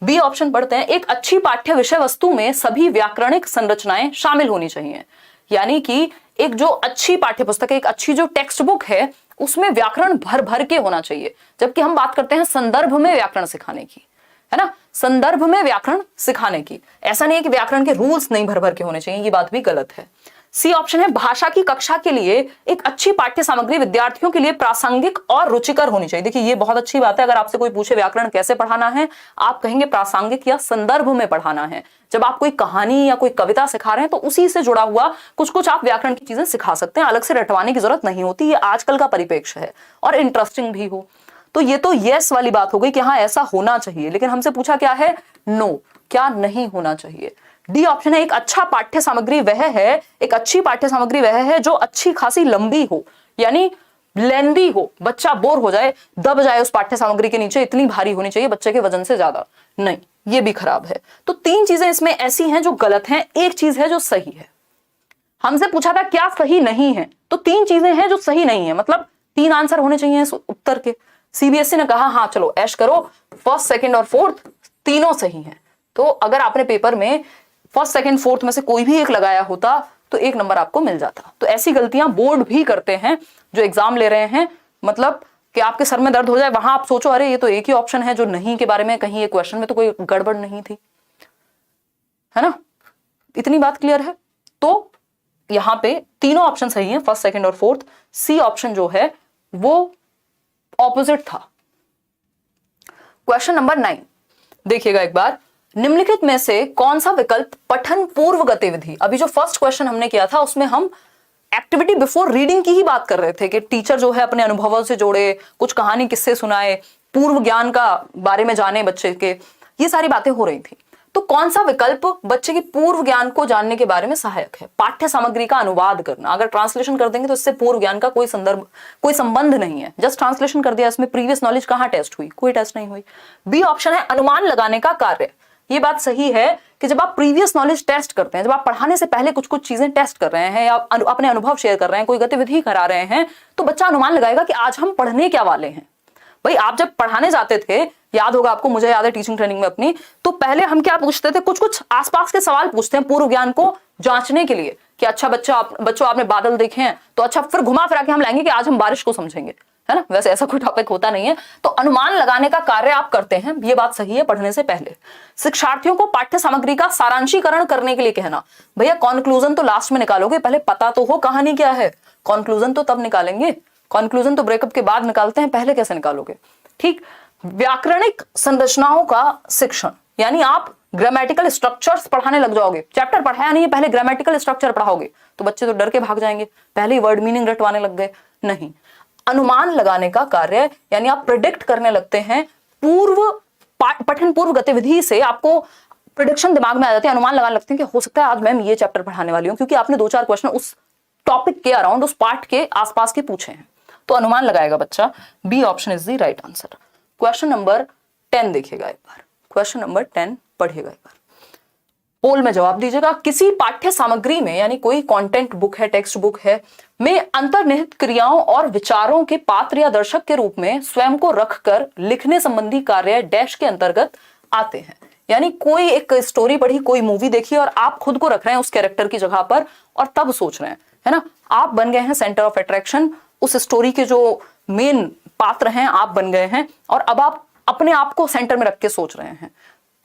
बी ऑप्शन पढ़ते हैं, एक अच्छी पाठ्य विषय वस्तु में सभी व्याकरणिक संरचनाएं शामिल होनी चाहिए, यानी कि एक जो अच्छी पाठ्य पुस्तक है, एक अच्छी जो टेक्स्ट बुक है, उसमें व्याकरण भर भर के होना चाहिए। जबकि हम बात करते हैं संदर्भ में व्याकरण सिखाने की, है ना, संदर्भ में व्याकरण सिखाने की। ऐसा नहीं है कि व्याकरण के रूल्स नहीं भर भर के होने चाहिए, ये बात भी गलत है। सी ऑप्शन है, भाषा की कक्षा के लिए एक अच्छी पाठ्य सामग्री विद्यार्थियों के लिए प्रासंगिक और रुचिकर होनी चाहिए। देखिए ये बहुत अच्छी बात है, अगर आपसे कोई पूछे व्याकरण कैसे पढ़ाना है, आप कहेंगे प्रासंगिक या संदर्भ में पढ़ाना है। जब आप कोई कहानी या कोई कविता सिखा रहे हैं तो उसी से जुड़ा हुआ कुछ कुछ आप व्याकरण की चीजें सिखा सकते हैं, अलग से रटवाने की जरूरत नहीं होती। ये आजकल का परिप्रेक्ष्य है और इंटरेस्टिंग भी हो। तो ये तो यस वाली बात हो गई कि हाँ ऐसा होना चाहिए, लेकिन हमसे पूछा क्या है, नो, क्या नहीं होना चाहिए। डी ऑप्शन है, एक अच्छा पाठ्य सामग्री वह है, एक अच्छी पाठ्य सामग्री वह है जो अच्छी खासी लंबी हो, यानी लेंदी हो, बच्चा बोर हो जाए, दब जाए उस पाठ्य सामग्री के नीचे, इतनी भारी होनी चाहिए बच्चे के वजन से ज्यादा नहीं, ये भी खराब है। तो 3 चीजें इसमें ऐसी हैं जो गलत हैं, एक चीज है जो सही है। हमसे पूछा था क्या सही नहीं है, तो 3 चीजें हैं जो सही नहीं है, मतलब 3 आंसर होने चाहिए इस उत्तर के। सीबीएसई ने कहा हाँ चलो ऐश करो, फर्स्ट सेकंड और फोर्थ तीनों सही हैं। तो अगर आपने पेपर में फर्स्ट सेकंड फोर्थ में से कोई भी एक लगाया होता तो 1 नंबर आपको मिल जाता। तो ऐसी गलतियां बोर्ड भी करते हैं जो एग्जाम ले रहे हैं, मतलब कि आपके सर में दर्द हो जाए, वहां आप सोचो अरे ये तो एक ही ऑप्शन है जो नहीं के बारे में, कहीं ये क्वेश्चन में तो कोई गड़बड़ नहीं थी, है ना। इतनी बात क्लियर है। तो यहां पे तीनों ऑप्शन सही हैं, फर्स्ट सेकंड और फोर्थ। सी ऑप्शन जो है वो ऑपोजिट था। क्वेश्चन नंबर 9, देखिएगा एक बार, निम्नलिखित में से कौन सा विकल्प पठन पूर्व गतिविधि, अभी जो फर्स्ट क्वेश्चन हमने किया था उसमें हम एक्टिविटी बिफोर रीडिंग की ही बात कर रहे थे कि टीचर जो है अपने अनुभवों से जोड़े, कुछ कहानी किस्से सुनाए, पूर्व ज्ञान का बारे में जाने बच्चे के, ये सारी बातें हो रही थी। तो कौन सा विकल्प बच्चे के पूर्व ज्ञान को जानने के बारे में सहायक है? पाठ्य सामग्री का अनुवाद करना, अगर ट्रांसलेशन कर देंगे तो इससे पूर्व ज्ञान का कोई संदर्भ, कोई संबंध नहीं है, जस्ट ट्रांसलेशन कर दिया, इसमें प्रीवियस नॉलेज कहाँ टेस्ट हुई? कोई टेस्ट नहीं हुई। बी ऑप्शन है अनुमान लगाने का कार्य। ये बात सही है कि जब आप प्रीवियस नॉलेज टेस्ट करते हैं, जब आप पढ़ाने से पहले कुछ कुछ चीजें टेस्ट कर रहे हैं या अपने अनुभव शेयर कर रहे हैं, कोई गतिविधि करा रहे हैं, तो बच्चा अनुमान लगाएगा कि आज हम पढ़ने क्या वाले हैं। भाई आप जब पढ़ाने जाते थे, याद होगा आपको, मुझे याद है टीचिंग ट्रेनिंग में अपनी, तो पहले हम क्या पूछते थे, कुछ कुछ आसपास के सवाल पूछते हैं पूर्व ज्ञान को जांचने के लिए कि अच्छा बच्चों आपने बादल देखे हैं, तो अच्छा फिर घुमा फिरा के हम लाएंगे कि आज हम बारिश को समझेंगे, है ना। वैसे ऐसा कोई टॉपिक होता नहीं है। तो अनुमान लगाने का कार्य आप करते हैं, ये बात सही है पढ़ने से पहले। शिक्षार्थियों को पाठ्य सामग्री का सारांशीकरण करने के लिए कहना, भैया कॉन्क्लूजन तो लास्ट में निकालोगे, पहले पता तो हो कहानी क्या है, कॉन्क्लूजन तो तब निकालेंगे, कॉन्क्लूजन तो ब्रेकअप के बाद निकालते हैं, पहले कैसे निकालोगे? ठीक। व्याकरणिक संरचनाओं का शिक्षण, यानी आप ग्रामेटिकल स्ट्रक्चर्स पढ़ाने लग जाओगे, चैप्टर पढ़ाया नहीं है, पहले ग्रामेटिकल स्ट्रक्चर पढ़ाओगे तो बच्चे तो डर के भाग जाएंगे, पहले ही वर्ड मीनिंग रटवाने लग गए। नहीं, अनुमान लगाने का कार्य, यानी आप प्रिडिक्ट करने लगते हैं, पठन पूर्व गतिविधि से आपको प्रिडिक्शन दिमाग में आ जाती है, अनुमान लगाने लगते हैं कि हो सकता है आज मैम ये चैप्टर पढ़ाने वाली हूं, क्योंकि आपने 2-4 क्वेश्चन उस टॉपिक के अराउंड, उस पार्ट के आसपास के पूछे हैं, तो अनुमान लगाएगा बच्चा। B option is the right answer. Question number 10 देखिएगा एक बार, क्वेश्चन नंबर 10 पढ़िएगा एक बार, पोल में जवाब दीजिएगा। किसी पाठ्य सामग्री में, यानी कोई कंटेंट बुक है, टेक्स्ट बुक है, में अंतर्निहित क्रियाओं और विचारों के पात्र या दर्शक के रूप में स्वयं को रखकर लिखने संबंधी कार्य डैश के अंतर्गत आते हैं। यानी कोई एक स्टोरी पढ़ी, कोई मूवी देखी और आप खुद को रख रहे हैं उस कैरेक्टर की जगह पर और तब सोच रहे हैं, है ना, आप बन गए हैं सेंटर ऑफ अट्रैक्शन, उस स्टोरी के जो मेन पात्र हैं आप बन गए हैं और अब आप अपने आप को सेंटर में रख के सोच रहे हैं।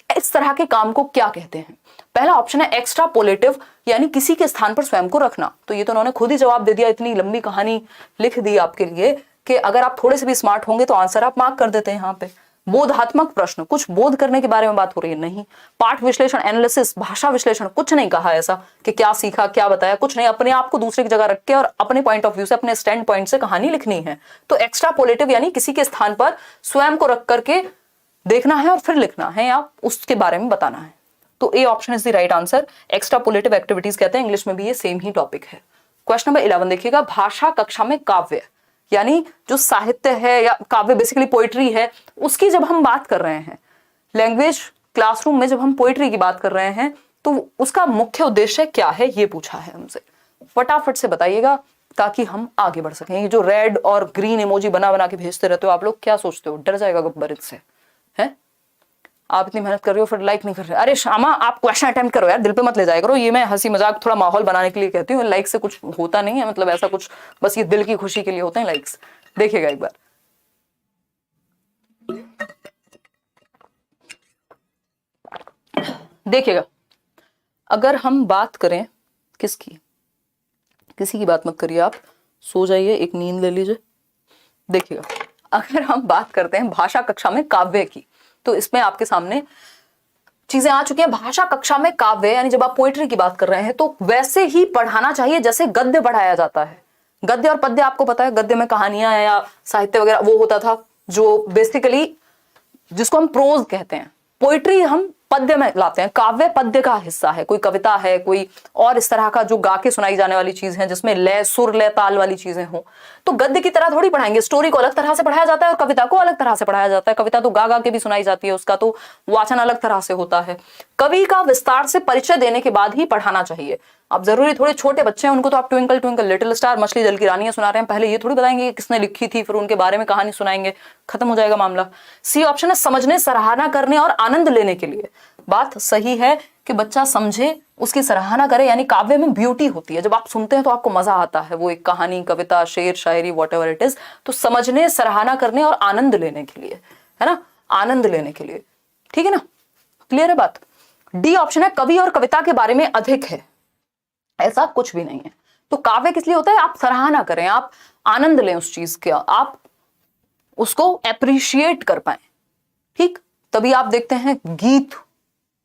इस तरह के काम को क्या कहते हैं? पहला ऑप्शन है एक्स्ट्रापोलेटिव, यानी किसी के स्थान पर स्वयं को रखना। तो ये तो उन्होंने खुद ही जवाब दे दिया, इतनी लंबी कहानी लिख दी आपके लिए कि अगर आप थोड़े से भी स्मार्ट होंगे तो आंसर आप मार्क कर देते हैं यहाँ पे। बोधात्मक प्रश्न, कुछ बोध करने के बारे में बात हो रही है, नहीं। पाठ विश्लेषण, एनालिसिस, भाषा विश्लेषण, कुछ नहीं कहा ऐसा कि क्या सीखा क्या बताया, कुछ नहीं, अपने आप को दूसरे की जगह रख के और अपने पॉइंट ऑफ व्यू से, अपने स्टैंड पॉइंट से कहानी लिखनी है। तो एक्स्ट्रापोलेटिव यानी किसी के स्थान पर स्वयं को रख करके देखना है और फिर लिखना है या उसके बारे में बताना है। तो A option is the right answer. Extrapolative activities कहते हैं, इंग्लिश में भी ये सेम ही टॉपिक है। क्वेश्चन नंबर 11 देखिएगा, भाषा कक्षा में काव्य, यानी जो साहित्य है या काव्य बेसिकली पोइट्री है, उसकी जब हम बात कर रहे हैं, लैंग्वेज क्लासरूम में जब हम पोइट्री की बात कर रहे हैं तो उसका मुख्य उद्देश्य क्या है, ये पूछा है हमसे। फटाफट से बताइएगा ताकि हम आगे बढ़ सकें। ये जो रेड और ग्रीन इमोजी बना बना के भेजते रहते हो आप लोग, क्या सोचते हो डर जाएगा गब्बर इससे? है आप इतनी मेहनत कर रहे हो फिर लाइक नहीं कर रहे। अरे श्यामा आप क्वेश्चन अटेम्प्ट करो यार, दिल पे मत ले जाया करो। ये मैं हंसी मजाक थोड़ा माहौल बनाने के लिए कहती हूँ, लाइक से कुछ होता नहीं है, मतलब ऐसा कुछ, बस ये दिल की खुशी के लिए होते हैं लाइक्स। देखिएगा एक बार, देखिएगा, अगर हम बात करें किसकी, किसी की बात मत करिए आप, सो जाइए, एक नींद ले लीजिए। देखिएगा, अगर हम बात करते हैं भाषा कक्षा में काव्य की, तो इसमें आपके सामने चीजें आ चुकी हैं। भाषा कक्षा में काव्य यानी जब आप पोइट्री की बात कर रहे हैं तो वैसे ही पढ़ाना चाहिए जैसे गद्य पढ़ाया जाता है। गद्य और पद्य आपको पता है, गद्य में कहानियां या साहित्य वगैरह वो होता था जो बेसिकली जिसको हम प्रोज कहते हैं। पोइट्री हम पद्य में लाते हैं, काव्य पद्य का हिस्सा है, कोई कविता है, कोई और इस तरह का जो गा के सुनाई जाने वाली चीज है जिसमें लय, सुर, लय, ताल वाली चीजें हो। तो गद्य की तरह थोड़ी पढ़ाएंगे, स्टोरी को अलग तरह से पढ़ाया जाता है और कविता को अलग तरह से पढ़ाया जाता है। कविता तो गा गा के भी सुनाई जाती है, उसका तो वाचन अलग तरह से होता है। कवि का विस्तार से परिचय देने के बाद ही पढ़ाना चाहिए। अब जरूरी थोड़े छोटे बच्चे हैं उनको तो आप ट्विंकल ट्विंकल लिटिल स्टार, मछली जल की रानियां सुना रहे हैं, पहले ये थोड़ी बताएंगे किसने लिखी थी, फिर उनके बारे में कहानी सुनाएंगे, खत्म हो जाएगा मामला। सी ऑप्शन है समझने, सराहना करने और आनंद लेने के लिए। बात सही है कि बच्चा समझे, उसकी सराहना करे, यानी काव्य में ब्यूटी होती है, जब आप सुनते हैं तो आपको मजा आता है, वो एक कहानी, कविता, शेर, शायरी, व्हाटएवर इट इज। तो समझने, सराहना करने और आनंद लेने के लिए, है ना, आनंद लेने के लिए, ठीक है ना, क्लियर है बात। डी ऑप्शन है कवि और कविता के बारे में अधिक है, ऐसा कुछ भी नहीं है। तो काव्य किस लिए होता है, आप सराहना करें, आप आनंद लें उस चीज का, आप उसको एप्रिशिएट कर पाए, ठीक। तभी आप देखते हैं गीत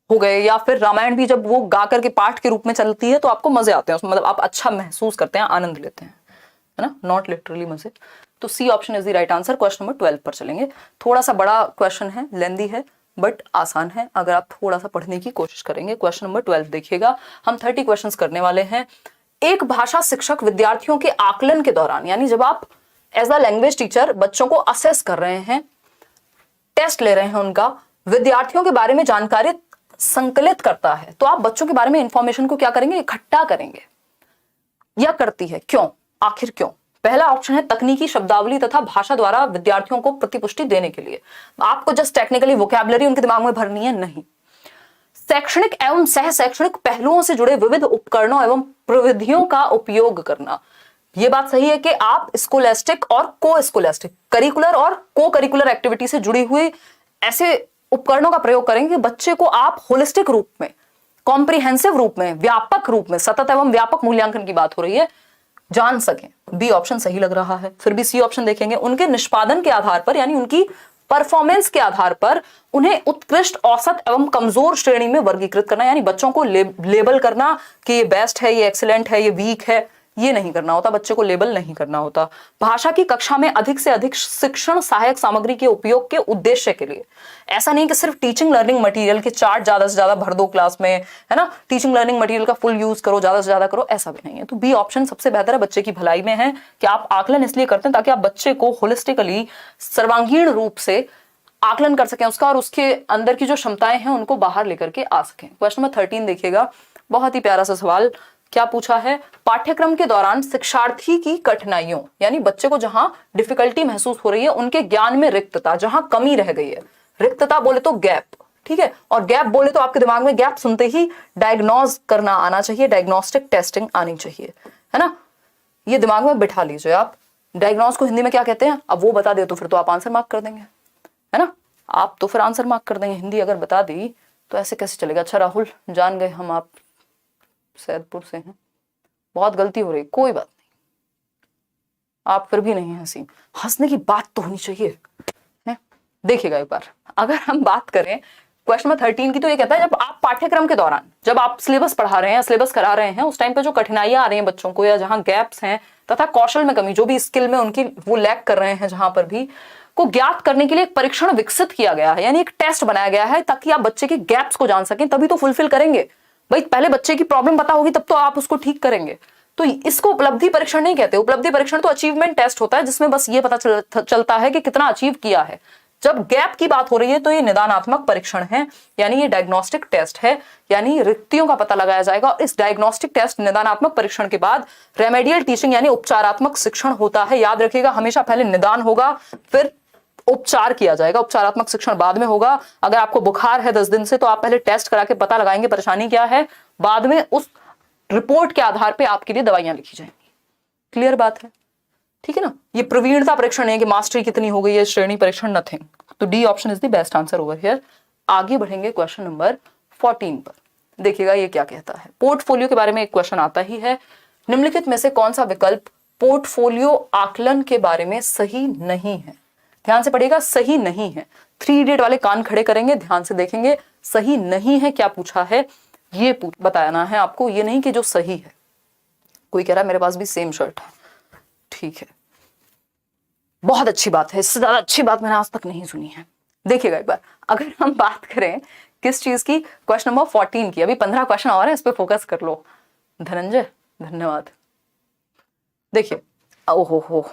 हो गए या फिर रामायण भी जब वो गा करके पाठ के रूप में चलती है तो आपको मजे आते हैं उसमें, मतलब आप अच्छा महसूस करते हैं, आनंद लेते हैं, है ना, नॉट लिटरली मजे। तो C option is the right answer. Question number 12 पर चलेंगे। थोड़ा सा बड़ा क्वेश्चन है, लेंदी है, बट आसान है अगर आप थोड़ा सा पढ़ने की कोशिश करेंगे। क्वेश्चन नंबर 12 देखिएगा, हम 30 क्वेश्चंस करने वाले हैं। एक भाषा शिक्षक विद्यार्थियों के आकलन के दौरान, यानी जब आप एज अ लैंग्वेज टीचर बच्चों को असेस कर रहे हैं, टेस्ट ले रहे हैं उनका, विद्यार्थियों के बारे में जानकारी संकलित करता है, तो आप बच्चों के बारे में इंफॉर्मेशन को क्या करेंगे, इकट्ठा करेंगे, या करती है, क्यों, आखिर क्यों। पहला ऑप्शन है तकनीकी शब्दावली तथा भाषा द्वारा विद्यार्थियों को प्रतिपुष्टि देने के लिए। आपको जस्ट टेक्निकली वोकैबुलरी उनके दिमाग में भरनी है, नहीं। शैक्षणिक एवं सह शैक्षणिक पहलुओं से जुड़े विविध उपकरणों एवं प्रविधियों का उपयोग करना। यह बात सही है कि आप स्कोलेस्टिक और को स्कोलेस्टिक, करिकुलर और को करिकुलर एक्टिविटी से जुड़ी हुई ऐसे उपकरणों का प्रयोग करेंगे कि बच्चे को आप होलिस्टिक रूप में, कॉम्प्रिहेंसिव रूप में, व्यापक रूप में, सतत एवं व्यापक मूल्यांकन की बात हो रही है, जान सकें। बी ऑप्शन सही लग रहा है। फिर भी सी ऑप्शन देखेंगे, उनके निष्पादन के आधार पर यानी उनकी परफॉर्मेंस के आधार पर उन्हें उत्कृष्ट, औसत एवं कमजोर श्रेणी में वर्गीकृत करना, यानी बच्चों को लेबल करना कि ये बेस्ट है, ये एक्सीलेंट है, ये वीक है, ये नहीं करना होता, बच्चे को लेबल नहीं करना होता। भाषा की कक्षा में अधिक से अधिक शिक्षण सहायक सामग्री के उपयोग के उद्देश्य के लिए, ऐसा नहीं कि सिर्फ टीचिंग लर्निंग मटेरियल के चार्ट ज्यादा से ज्यादा भर दो क्लास में, है ना, टीचिंग लर्निंग मटेरियल का फुल यूज करो, ज्यादा से ज्यादा करो, ऐसा भी नहीं है। तो बी ऑप्शन सबसे बेहतर है, बच्चे की भलाई में है कि आप आकलन इसलिए करते हैं ताकि आप बच्चे को होलिस्टिकली, सर्वांगीण रूप से आकलन कर सकें उसका, और उसके अंदर की जो क्षमताएं हैं उनको बाहर लेकर के आ सकें। क्वेश्चन नंबर 13 देखिएगा, बहुत ही प्यारा सा सवाल। क्या पूछा है, पाठ्यक्रम के दौरान शिक्षार्थी की कठिनाइयों, यानी बच्चे को जहां डिफिकल्टी महसूस हो रही है, उनके ज्ञान में रिक्तता, जहां कमी रह गई है, रिक्तता बोले तो गैप, ठीक है, और गैप बोले तो आपके दिमाग में गैप सुनते ही डायग्नोज करना आना चाहिए, डायग्नोस्टिक टेस्टिंग आनी चाहिए, है ना, ये दिमाग में बिठा लीजिए आप। डायग्नोज को हिंदी में क्या कहते हैं, अब वो बता दे तो फिर तो आप आंसर मार्क कर देंगे, है ना, आप तो फिर आंसर मार्क कर देंगे। हिंदी अगर बता दी तो ऐसे कैसे चलेगा। अच्छा राहुल, जान गए हम आप सैदपुर से हैं, बहुत गलती हो रही, कोई बात नहीं, आप फिर भी नहीं हंसी, हंसने की बात तो होनी चाहिए, है। देखिएगा एक बार, अगर हम बात करें क्वेश्चन नंबर 13 की, तो ये कहता है जब आप पाठ्यक्रम के दौरान, जब आप सिलेबस पढ़ा रहे हैं, सिलेबस करा रहे हैं, उस टाइम पे जो कठिनाइयां आ रही हैं बच्चों को, या जहां गैप्स हैं तथा कौशल में कमी, जो भी स्किल में उनकी वो लैक कर रहे हैं, जहां पर भी को ज्ञात करने के लिए एक परीक्षण विकसित किया गया है, यानी एक टेस्ट बनाया गया है ताकि आप बच्चे के गैप्स को जान सकें, तभी तो फुलफिल करेंगे। भाई पहले बच्चे की प्रॉब्लम पता होगी तब तो आप उसको ठीक करेंगे। तो इसको उपलब्धि परीक्षण नहीं कहते। उपलब्धि परीक्षण तो अचीवमेंट टेस्ट होता है, जिसमें बस ये पता चलता है कि कितना अचीव किया है। जब गैप की बात हो रही है तो ये निदानात्मक परीक्षण है, यानी ये डायग्नोस्टिक टेस्ट है, यानी रिक्तियों का पता लगाया जाएगा। और इस डायग्नोस्टिक टेस्ट, निदानात्मक परीक्षण के बाद रेमेडियल टीचिंग यानी उपचारात्मक शिक्षण होता है। याद रखिएगा, हमेशा पहले निदान होगा, फिर उपचार किया जाएगा, उपचारात्मक शिक्षण बाद में होगा। अगर आपको बुखार है 10 दिन से, तो आप पहले टेस्ट करा के पता लगाएंगे परेशानी क्या है, बाद में उस रिपोर्ट के आधार पे आपके लिए दवाइयां लिखी जाएंगी। क्लियर बात है, ठीक है ना। ये प्रवीणता परीक्षण है कि मास्टरी कितनी हो गई है, श्रेणी परीक्षण नथिंग। तो D option is the best answer over here. आगे बढ़ेंगे क्वेश्चन नंबर 14 पर। देखिएगा ये क्या कहता है। पोर्टफोलियो के बारे में एक क्वेश्चन आता ही है। निम्नलिखित में से कौन सा विकल्प पोर्टफोलियो आकलन के बारे में सही नहीं है। ध्यान से पढ़िएगा, सही नहीं है। 3 इडियट वाले कान खड़े करेंगे, ध्यान से देखेंगे। सही नहीं है क्या पूछा है, ये बताना है आपको, ये नहीं कि जो सही है। कोई कह रहा है मेरे पास भी सेम शर्ट है, ठीक है, बहुत अच्छी बात है, इससे ज्यादा अच्छी बात मैंने आज तक नहीं सुनी है। देखिएगा एक बार, अगर हम बात करें किस चीज की, क्वेश्चन नंबर 14 की, अभी 15 क्वेश्चन और है, इस पे फोकस कर लो। धनंजय धन्यवाद। देखिए, ओहो हो,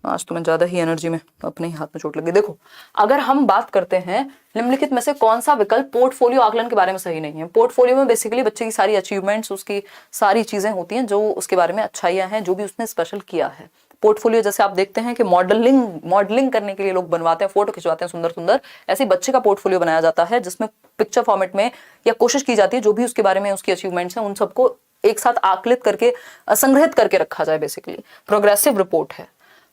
आज तो मैं ज्यादा ही एनर्जी में, अपने ही हाथ में चोट लग गई। देखो, अगर हम बात करते हैं निम्नलिखित में से कौन सा विकल्प पोर्टफोलियो आकलन के बारे में सही नहीं है। पोर्टफोलियो में बेसिकली बच्चे की सारी अचीवमेंट्स, उसकी सारी चीजें होती हैं जो उसके बारे में अच्छाइयां हैं, जो भी उसने स्पेशल किया है। पोर्टफोलियो जैसे आप देखते हैं कि मॉडलिंग करने के लिए लोग बनवाते हैं, फोटो खिंचवाते हैं सुंदर सुंदर, ऐसे बच्चे का पोर्टफोलियो बनाया जाता है, जिसमें पिक्चर फॉर्मेट में या कोशिश की जाती है जो भी उसके बारे में उसकी अचीवमेंट्स हैं उन सबको एक साथ आकलित करके, संग्रहित करके रखा जाए। बेसिकली प्रोग्रेसिव रिपोर्ट है।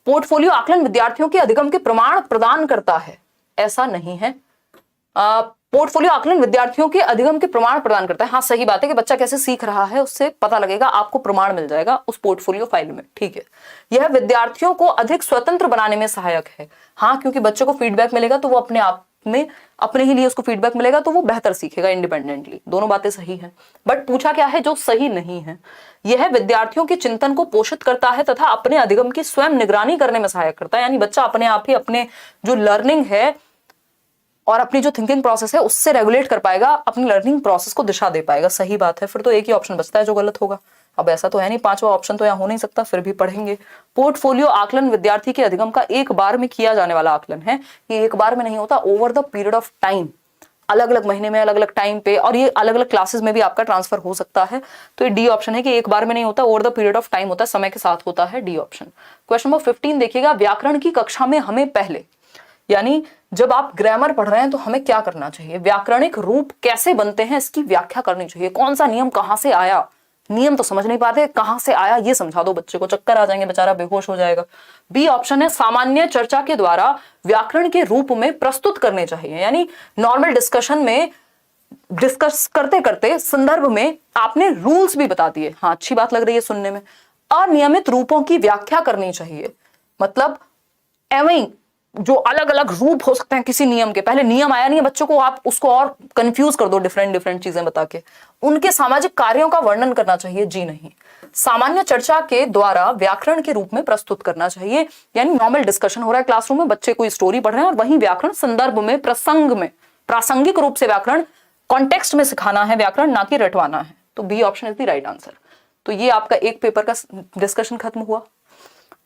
पोर्टफोलियो आकलन विद्यार्थियों के अधिगम के प्रमाण प्रदान करता है, ऐसा नहीं है। पोर्टफोलियो आकलन विद्यार्थियों के अधिगम के प्रमाण प्रदान करता है। हाँ, सही बात है कि बच्चा कैसे सीख रहा है उससे पता लगेगा, आपको प्रमाण मिल जाएगा उस पोर्टफोलियो फाइल में, ठीक है। यह विद्यार्थियों को अधिक स्वतंत्र बनाने में सहायक है। हाँ, क्योंकि बच्चे को फीडबैक मिलेगा तो वो अपने आप में अपने ही लिए उसको फीडबैक मिलेगा तो वो बेहतर सीखेगा इंडिपेंडेंटली। दोनों बातें सही हैं, बट पूछा क्या है जो सही नहीं है। यह विद्यार्थियों के चिंतन को पोषित करता है तथा अपने अधिगम की स्वयं निगरानी करने में सहायक करता है। यानी बच्चा अपने आप ही अपने जो लर्निंग है और अपनी जो थिंकिंग प्रोसेस है उससे रेगुलेट कर पाएगा, अपनी लर्निंग प्रोसेस को दिशा दे पाएगा। सही बात है। फिर तो एक ही ऑप्शन बचता है जो गलत होगा। अब ऐसा तो है नहीं, पांचवा ऑप्शन तो यहाँ हो नहीं सकता, फिर भी पढ़ेंगे। पोर्टफोलियो आकलन विद्यार्थी के अधिगम का एक बार में किया जाने वाला आकलन है। ये एक बार में नहीं होता, over the period of time, अलग अलग महीने में, अलग अलग टाइम पे, और ये अलग अलग क्लासेस में भी आपका ट्रांसफर हो सकता है। तो ये डी ऑप्शन है कि एक बार में नहीं होता, over the period of time होता है, समय के साथ होता है। D option. क्वेश्चन नंबर 15 देखिएगा, व्याकरण की कक्षा में हमें पहले, यानी जब आप ग्रामर पढ़ रहे हैं तो हमें क्या करना चाहिए, व्याकरणिक रूप कैसे बनते हैं इसकी व्याख्या करनी चाहिए। कौन सा नियम कहां से आया, नियम तो समझ नहीं पाते, कहां से आया ये समझा दो बच्चे को, चक्कर आ जाएंगे, बेचारा बेहोश हो जाएगा। बी ऑप्शन है, सामान्य चर्चा के द्वारा व्याकरण के रूप में प्रस्तुत करने चाहिए। यानी नॉर्मल डिस्कशन में डिस्कस करते करते संदर्भ में आपने रूल्स भी बता दिए। हाँ, अच्छी बात लग रही है सुनने में। अनियमित रूपों की व्याख्या करनी चाहिए, मतलब एवं जो अलग अलग रूप हो सकते हैं किसी नियम के, पहले नियम आया नहीं है बच्चों को, आप उसको और कंफ्यूज कर दो डिफरेंट चीजें बता के। उनके सामाजिक कार्यों का वर्णन करना चाहिए। जी नहीं। सामान्य चर्चा के द्वारा व्याकरण के रूप में प्रस्तुत करना चाहिए, यानी नॉर्मल डिस्कशन हो रहा है क्लासरूम में, बच्चे कोई स्टोरी पढ़ रहे हैं और वहीं व्याकरण संदर्भ में, प्रसंग में, प्रासंगिक रूप से व्याकरण कॉन्टेक्स्ट में सिखाना है व्याकरण, ना कि रटवाना है। तो B option is the right answer. तो ये आपका एक पेपर का डिस्कशन खत्म हुआ।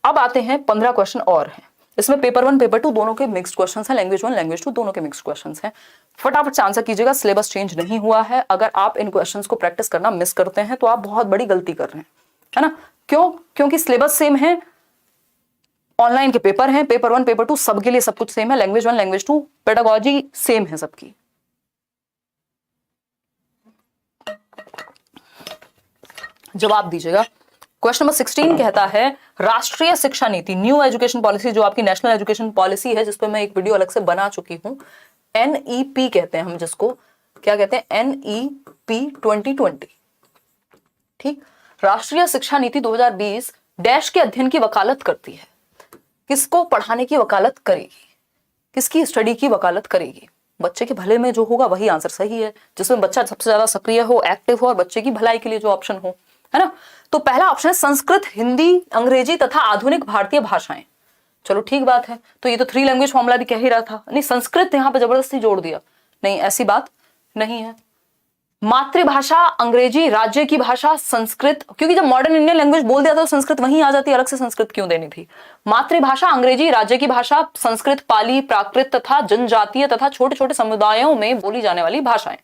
अब आते हैं 15 क्वेश्चन और हैं। इसमें पेपर 1 पेपर 2 दोनों के मिक्स्ड क्वेश्चंस हैं, लैंग्वेज 1 लैंग्वेज 2 दोनों के मिक्स्ड क्वेश्चंस हैं। फटाफट से आंसर कीजिएगा, सिलेबस चेंज नहीं हुआ है। अगर आप इन क्वेश्चंस को प्रैक्टिस करना मिस करते हैं तो आप बहुत बड़ी गलती कर रहे हैं, है ना। क्यों? क्योंकि सिलेबस सेम है, ऑनलाइन के पेपर हैं, पेपर 1 पेपर 2 सबके लिए सब कुछ सेम है, लैंग्वेज 1 लैंग्वेज 2 पेडागोजी सेम है सबकी। जवाब दीजिएगा। क्वेश्चन नंबर 16 कहता है, राष्ट्रीय शिक्षा नीति, न्यू एजुकेशन पॉलिसी, जो आपकी नेशनल एजुकेशन पॉलिसी है, जिस पर मैं एक वीडियो अलग से बना चुकी हूं, NEP कहते हैं हम जिसको, क्या कहते हैं, NEP 2020। ठीक। राष्ट्रीय शिक्षा नीति 2020 डैश के अध्ययन की वकालत करती है। किसको पढ़ाने की वकालत करेगी, किसकी स्टडी की वकालत करेगी? बच्चे के भले में जो होगा वही आंसर सही है, जिसमें बच्चा सबसे ज्यादा सक्रिय हो, एक्टिव हो और बच्चे की भलाई के लिए जो ऑप्शन हो, है ना। तो पहला ऑप्शन है संस्कृत, हिंदी, अंग्रेजी तथा आधुनिक भारतीय भाषाएं। चलो ठीक बात है। तो ये तो 3 लैंग्वेज फॉर्मूला भी कह ही रहा था, नहीं संस्कृत यहां पे जबरदस्ती जोड़ दिया, नहीं ऐसी बात नहीं है। मातृभाषा अंग्रेजी, राज्य की भाषा संस्कृत, क्योंकि जब मॉडर्न इंडियन लैंग्वेज बोल दिया था तो संस्कृत वहीं आ जाती, अलग से संस्कृत क्यों देनी थी। मातृभाषा अंग्रेजी, राज्य की भाषा संस्कृत, पाली, प्राकृत तथा जनजातीय तथा छोटे छोटे समुदायों में बोली जाने वाली भाषाएं।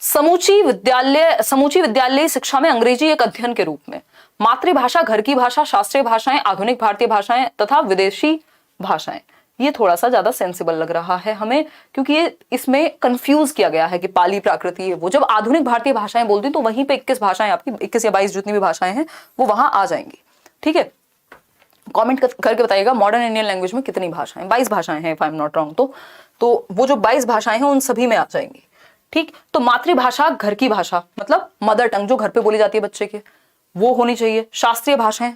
समूची विद्यालय शिक्षा में अंग्रेजी एक अध्ययन के रूप में। मातृभाषा घर की भाषा, शास्त्रीय भाषाएं, आधुनिक भारतीय भाषाएं तथा विदेशी भाषाएं। ये थोड़ा सा ज्यादा सेंसिबल लग रहा है हमें, क्योंकि ये इसमें कंफ्यूज किया गया है कि पाली, प्राकृत, ये वो। जब आधुनिक भारतीय भाषाएं बोलती तो वहीं पे 21 भाषाएं, आपकी 21 या 22 जितनी भी भाषाएं हैं वो वहां आ जाएंगी। ठीक है, कमेंट करके बताइएगा मॉडर्न इंडियन लैंग्वेज में कितनी भाषाएं, 22 भाषाएं हैं if I am not wrong. तो वो जो 22 भाषाएं हैं उन सभी में आ जाएंगी। ठीक। तो मातृभाषा घर की भाषा, मतलब मदर टंग जो घर पे बोली जाती है बच्चे के, वो होनी चाहिए। शास्त्रीय भाषाएं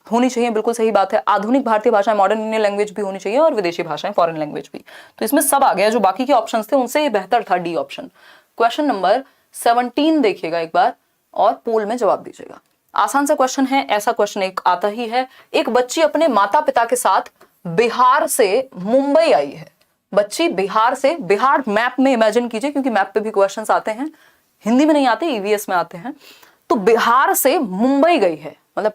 होनी चाहिए, बिल्कुल सही बात है। आधुनिक भारतीय भाषाएं, मॉडर्न इंडियन लैंग्वेज भी होनी चाहिए, और विदेशी भाषाएं, फॉरेन लैंग्वेज भी। तो इसमें सब आ गया, जो बाकी के ऑप्शंस थे उनसे ये बेहतर था डी ऑप्शन। क्वेश्चन नंबर 17 देखिएगा एक बार और पोल में जवाब दीजिएगा। आसान सा क्वेश्चन है, ऐसा क्वेश्चन एक आता ही है। एक बच्ची अपने माता पिता के साथ बिहार से मुंबई आई है। बच्ची बिहार से, बिहार मैप में इमेजिन कीजिए, क्योंकि मैप पे भी क्वेश्चंस आते हैं, हिंदी में नहीं आते, ईवीएस में आते हैं। तो बिहार से मुंबई गई है, मतलब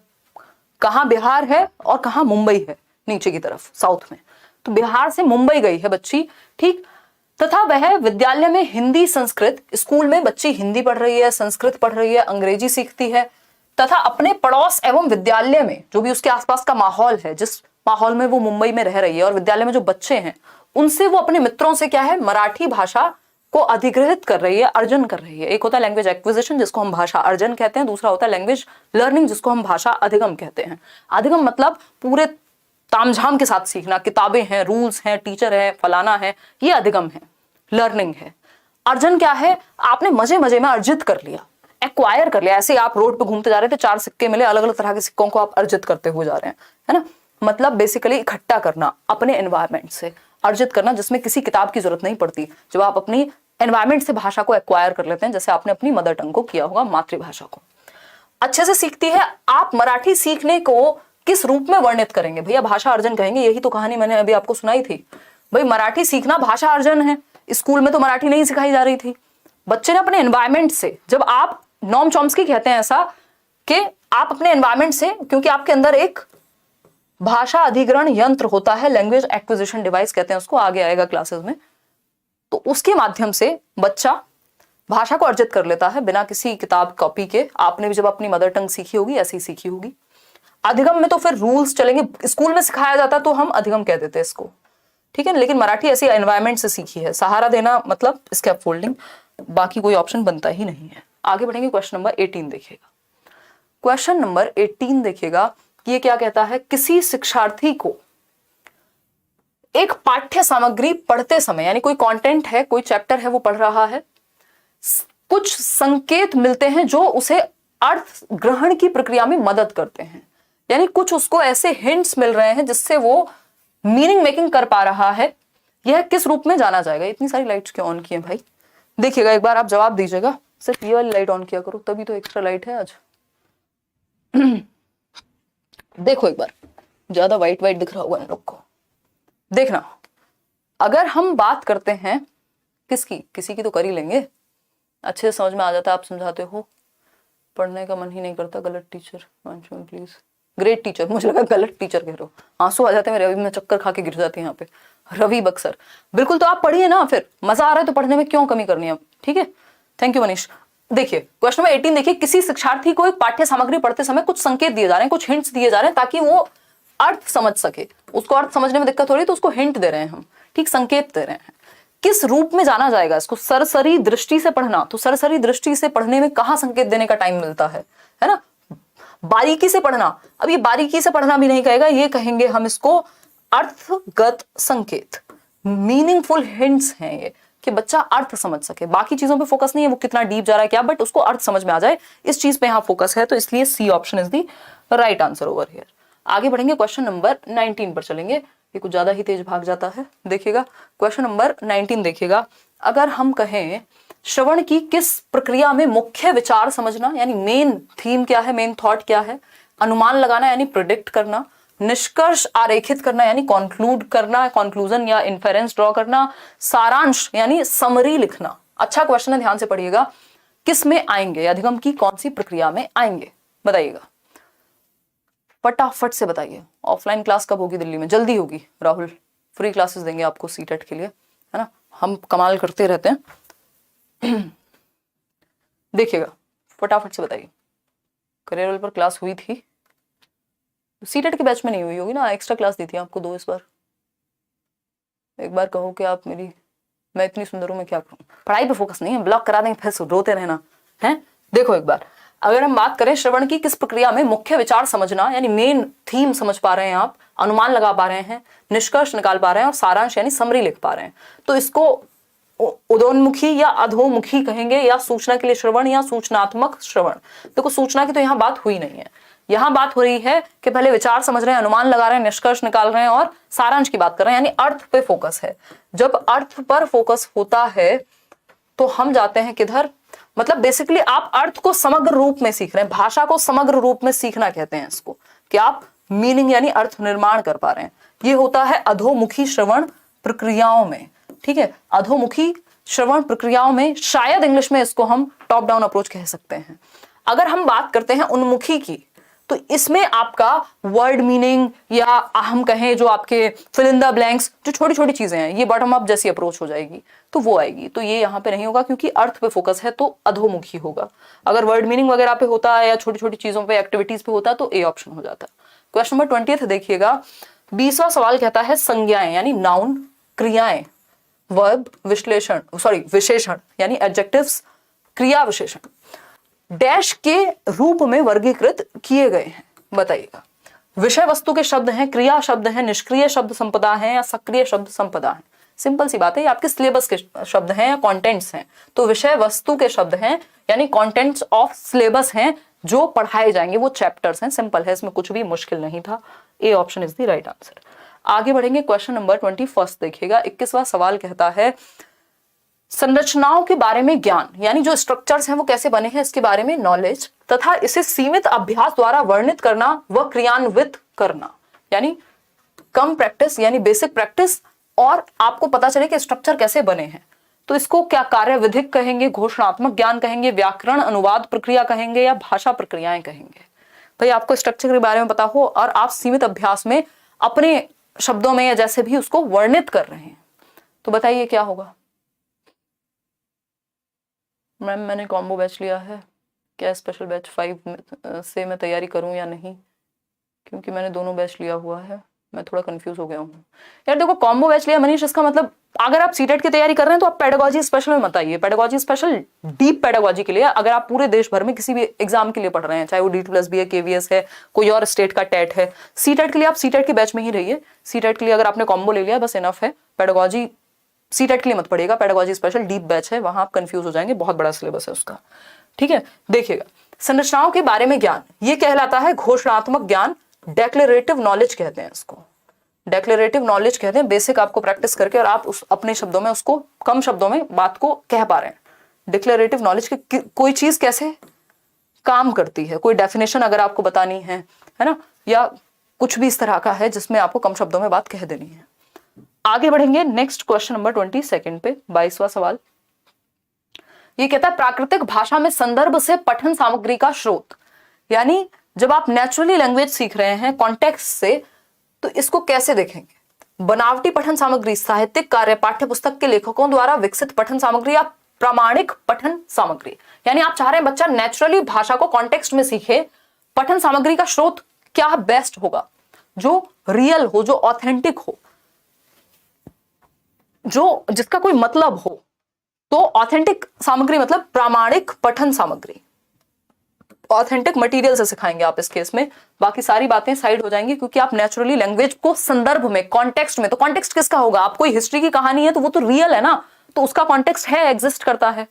कहां बिहार है और कहां मुंबई है, नीचे की तरफ साउथ में। तो बिहार से मुंबई गई है बच्ची। ठीक। तथा वह विद्यालय में हिंदी संस्कृत, स्कूल में बच्ची हिंदी पढ़ रही है, संस्कृत पढ़ रही है, अंग्रेजी सीखती है, तथा अपने पड़ोस एवं विद्यालय में जो भी उसके आसपास का माहौल है, जिस माहौल में वो मुंबई में रह रही है, और विद्यालय में जो बच्चे हैं उनसे वो अपने मित्रों से क्या है, मराठी भाषा को अधिग्रहित कर रही है, अर्जन कर रही है। एक होता है लैंग्वेज एक्विजिशन जिसको हम भाषा अर्जन कहते हैं, दूसरा होता है लैंग्वेज लर्निंग जिसको हम भाषा अधिगम कहते हैं। अधिगम मतलब पूरे तामझाम के साथ सीखना, किताबें हैं, रूल्स हैं, टीचर है, फलाना है, ये अधिगम है, लर्निंग है। अर्जन क्या है, आपने मजे मजे में अर्जित कर लिया, एक्वायर कर लिया। ऐसे आप रोड पे घूमते जा रहे थे, 4 सिक्के मिले, अलग अलग तरह के सिक्कों को आप अर्जित करते हुए जा रहे हैं, है ना। मतलब बेसिकली इकट्ठा करना अपने एनवायरनमेंट से। अर्जित करना जिसमें किसी किताब की जरूरत नहीं पड़ती, जब आप अपनी एनवायरमेंट से भाषा को एक्वायर कर लेते हैं, जैसे आपने अपनी मदर टंग को किया होगा, मातृभाषा को अच्छे से सीखती है। आप मराठी सीखने को किस रूप में वर्णित करेंगे? भैया भाषा अर्जन कहेंगे, यही तो कहानी मैंने अभी आपको सुनाई थी। भाई मराठी सीखना भाषा अर्जन है। स्कूल में तो मराठी नहीं सिखाई जा रही थी, बच्चे ने अपने एनवायरमेंट से, जब आप नॉम चॉम्स्की कहते हैं ऐसा कि आप अपने एनवायरमेंट से, क्योंकि आपके अंदर एक भाषा अधिग्रहण यंत्र होता है, लैंग्वेज एक्विजिशन डिवाइस कहते हैं उसको, आगे आएगा क्लासेस में, तो उसके माध्यम से बच्चा भाषा को अर्जित कर लेता है बिना किसी किताब कॉपी के। आपने भी जब अपनी मदर टंग सीखी होगी ऐसी ही सीखी होगी। अधिगम में तो फिर रूल्स चलेंगे, स्कूल में सिखाया जाता तो हम अधिगम कह देते इसको, ठीक है, लेकिन मराठी ऐसी एनवायरमेंट से सीखी है। सहारा देना मतलब स्कैफोल्डिंग, बाकी कोई ऑप्शन बनता ही नहीं है। आगे बढ़ेंगे, क्वेश्चन नंबर 18 देखिएगा। क्वेश्चन नंबर 18 देखिएगा कि ये क्या कहता है, किसी शिक्षार्थी को एक पाठ्य सामग्री पढ़ते समय, यानी कोई कंटेंट है, कोई चैप्टर है वो पढ़ रहा है, कुछ संकेत मिलते हैं जो उसे अर्थ ग्रहण की प्रक्रिया में मदद करते हैं, यानी कुछ उसको ऐसे हिंट्स मिल रहे हैं जिससे वो मीनिंग मेकिंग कर पा रहा है। यह किस रूप में जाना जाएगा? इतनी सारी लाइट्स क्यों ऑन की हैं भाई? देखिएगा एक बार, आप जवाब दीजिएगा। सिर्फ ये वाली लाइट ऑन किया करो, तभी तो एक्स्ट्रा लाइट है आज। देखो एक बार, ज्यादा वाइट वाइट दिख रहा होगा इन लोग को। देखना, अगर हम बात करते हैं किसकी, किसी की तो कर ही लेंगे, अच्छे से समझ में आ जाता है, आप समझाते हो, पढ़ने का मन ही नहीं करता, गलत टीचर, प्लीज, ग्रेट टीचर, मुझे लगा गलत टीचर कह रहे हो, आंसू आ जाते हैं मेरे, अभी मैं चक्कर खा के गिर जाती हूँ यहाँ पे। रवि बक्सर, बिल्कुल, तो आप पढ़िए ना, फिर मजा आ रहा है तो पढ़ने में क्यों कमी करनी है, ठीक है, थैंक यू मनीष। देखिए क्वेश्चन नंबर 18 देखिए, किसी शिक्षार्थी को एक पाठ्य सामग्री पढ़ते समय कुछ संकेत दिए जा रहे हैं, कुछ हिंट्स दिए जा रहे हैं ताकि वो अर्थ समझ सके। उसको अर्थ समझने में दिक्कत हो रही है तो उसको हिंट दे रहे हैं हम, ठीक, संकेत दे रहे हैं। किस रूप में जाना जाएगा इसको? सरसरी दृष्टि से पढ़ना, तो सरसरी दृष्टि से पढ़ने में कहाँ संकेत देने का टाइम मिलता है ना? बारीकी से पढ़ना, अब ये बारीकी से पढ़ना भी नहीं कहेगा, ये कहेंगे हम इसको अर्थगत संकेत, मीनिंगफुल हिंट्स हैं ये, कि बच्चा अर्थ समझ सके। बाकी चीजों पे फोकस नहीं है, वो कितना डीप जा रहा है क्या, बट उसको अर्थ समझ में आ जाए, इस चीज पे यहाँ फोकस है, तो इसलिए C option is the right answer over here. आगे बढ़ेंगे, क्वेश्चन नंबर 19 पर चलेंगे, ये कुछ ज्यादा ही तेज भाग जाता है। देखिएगा क्वेश्चन नंबर 19 देखिएगा, अगर हम कहें श्रवण की किस प्रक्रिया में मुख्य विचार समझना, यानी मेन थीम क्या है, मेन थॉट क्या है, अनुमान लगाना यानी प्रिडिक्ट करना, निष्कर्ष आरेखित करना यानी कंक्लूड करना, कंक्लूजन या इन्फेरेंस ड्रॉ करना, सारांश यानी समरी लिखना। अच्छा क्वेश्चन है, ध्यान से पढ़िएगा, किस में आएंगे, अधिगम की कौन सी प्रक्रिया में आएंगे, बताइएगा, फटाफट से बताइए। ऑफलाइन क्लास कब होगी दिल्ली में? जल्दी होगी राहुल, फ्री क्लासेस देंगे आपको सीटेट के लिए, है ना, हम कमाल करते रहते हैं। देखिएगा फटाफट से बताइए, करियर पर क्लास हुई थी, सीटेट के बैच में नहीं हुई होगी ना, एक्स्ट्रा क्लास दी थी आपको 2 इस बार। एक बार कहो कि आप मेरी, मैं इतनी सुंदर हूं, मैं क्या करूं, पढ़ाई पे फोकस नहीं है, ब्लॉक करा देंगे, फिर रोते रहना है। देखो एक बार, अगर हम बात करें श्रवण की किस प्रक्रिया में मुख्य विचार समझना, यानी मेन थीम समझ पा रहे हैं आप, अनुमान लगा पा रहे हैं, निष्कर्ष निकाल पा रहे हैं और सारांश यानी समरी लिख पा रहे हैं, तो इसको उदोन्मुखी या अधोमुखी कहेंगे, या सूचना के लिए श्रवण या सूचनात्मक श्रवण। देखो सूचना की तो यहाँ बात हुई नहीं है, यहाँ बात हो रही है कि पहले विचार समझ रहे हैं, अनुमान लगा रहे हैं, निष्कर्ष निकाल रहे हैं और सारांश की बात कर रहे हैं, यानी अर्थ पे फोकस है। जब अर्थ पर फोकस होता है तो हम जाते हैं किधर, मतलब बेसिकली आप अर्थ को समग्र रूप में सीख रहे हैं, भाषा को समग्र रूप में सीखना कहते हैं इसको, कि आप मीनिंग यानी अर्थ निर्माण कर पा रहे हैं। ये होता है अधोमुखी श्रवण प्रक्रियाओं में, ठीक है, अधोमुखी श्रवण प्रक्रियाओं में, शायद इंग्लिश में इसको हम टॉप डाउन अप्रोच कह सकते हैं। अगर हम बात करते हैं उन्मुखी की, तो इसमें आपका वर्ड मीनिंग या हम कहें जो आपके फिल इन द ब्लैंक्स, जो छोटी छोटी चीजें हैं, ये बॉटम अप जैसी अप्रोच हो जाएगी, तो वो आएगी। तो ये यहाँ पे नहीं होगा क्योंकि अर्थ पे फोकस है, तो अधोमुखी होगा। अगर वर्ड मीनिंग वगैरह पे होता है या छोटी छोटी चीजों पे, एक्टिविटीज पे होता, तो ए ऑप्शन हो जाता। क्वेश्चन नंबर 20 देखिएगा, 20वां सवाल कहता है संज्ञाएं यानी नाउन, क्रियाएं, वर्ब, विशेषण यानी एडजेक्टिव्स, क्रिया विशेषण डैश के रूप में वर्गीकृत किए गए हैं, बताइएगा। विषय वस्तु के शब्द हैं, क्रिया शब्द हैं, निष्क्रिय शब्द संपदा हैं या सक्रिय शब्द संपदा हैं। सिंपल सी बात है, ये आपके सिलेबस के शब्द हैं या कंटेंट्स हैं। तो विषय वस्तु के शब्द हैं यानी कंटेंट्स ऑफ सिलेबस हैं, जो पढ़ाए जाएंगे, वो चैप्टर्स हैं। सिंपल है, इसमें कुछ भी मुश्किल नहीं था। ए option is the right answer. आगे बढ़ेंगे, क्वेश्चन नंबर 21 देखिएगा। 21वां सवाल कहता है संरचनाओं के बारे में ज्ञान, यानी जो स्ट्रक्चर्स हैं वो कैसे बने हैं इसके बारे में नॉलेज, तथा इसे सीमित अभ्यास द्वारा वर्णित करना व क्रियान्वित करना, यानी कम प्रैक्टिस यानी बेसिक प्रैक्टिस, और आपको पता चले कि स्ट्रक्चर कैसे बने हैं। तो इसको क्या कार्य विधिक कहेंगे, घोषणात्मक ज्ञान कहेंगे, व्याकरण अनुवाद प्रक्रिया कहेंगे, या भाषा प्रक्रियाएं कहेंगे। भाई आपको स्ट्रक्चर के बारे में पता हो और आप सीमित अभ्यास में अपने शब्दों में या जैसे भी उसको वर्णित कर रहे हैं, तो बताइए क्या होगा। मैम मैंने कॉम्बो बैच लिया है, क्या स्पेशल बैच 5 से मैं तैयारी करूं या नहीं, क्योंकि मैंने दोनों बैच लिया हुआ है, मैं थोड़ा कंफ्यूज हो गया हूँ। यार देखो, कॉम्बो बैच लिया मनीष, इसका मतलब अगर आप सीटेट की तैयारी कर रहे हैं तो आप पेडागोजी स्पेशल में मत आइए। पेडागोजी स्पेशल डीप पेडागोजी के लिए, अगर आप पूरे देश भर में किसी भी एग्जाम के लिए पढ़ रहे हैं, चाहे वो D2+B है, KVS है, कोई और स्टेट का टेट है, सीटेट के लिए आप सीटेट के बैच में ही रहिए। सीटेट के लिए अगर आपने कॉम्बो ले लिया बस इनफ है। पेडागोजी सीटेट के लिए मत पढ़िएगा, पेडागोजी स्पेशल डीप बैच है, वहां आप कंफ्यूज हो जाएंगे, बहुत बड़ा सिलेबस है उसका। ठीक है, देखिएगा संरचनाओं के बारे में ज्ञान, ये कहलाता है घोषणात्मक ज्ञान, डेक्लेरेटिव नॉलेज कहते हैं इसको, डेक्लेरेटिव नॉलेज कहते हैं। बेसिक आपको प्रैक्टिस करके और आप उस अपने शब्दों में उसको कम शब्दों में बात को कह पा रहे हैं। डिक्लेरेटिव नॉलेज की कोई चीज कैसे काम करती है, कोई डेफिनेशन अगर आपको बतानी है ना, या कुछ भी इस तरह का है जिसमें आपको कम शब्दों में बात कह देनी है। आगे बढ़ेंगे नेक्स्ट क्वेश्चन नंबर 22 पे, 22वां सवाल। ये कहता है प्राकृतिक भाषा में संदर्भ से पठन सामग्री का स्रोत, यानी जब आप नेचुरली लैंग्वेज सीख रहे हैं कॉन्टेक्स्ट से, तो इसको कैसे देखेंगे। बनावटी पठन सामग्री, साहित्यिक कार्य, पाठ्य पुस्तक के लेखकों द्वारा विकसित पठन सामग्री या प्रामाणिक पठन सामग्री, यानी आप चाह रहे हैं बच्चा नेचुरली भाषा को कॉन्टेक्स्ट में सीखे। पठन सामग्री का स्रोत क्या बेस्ट होगा, जो रियल हो, जो ऑथेंटिक हो, जो जिसका कोई मतलब हो। तो ऑथेंटिक सामग्री मतलब प्रामाणिक पठन सामग्री, ऑथेंटिक मटेरियल से सिखाएंगे आप इस केस में। बाकी सारी बातें साइड हो जाएंगी, क्योंकि आप नेचुरली लैंग्वेज को संदर्भ में, कॉन्टेक्स्ट में, तो कॉन्टेक्स्ट किसका होगा। आप कोई हिस्ट्री की कहानी है तो वो तो रियल है ना, तो उसका कॉन्टेक्स्ट है, एग्जिस्ट करता है।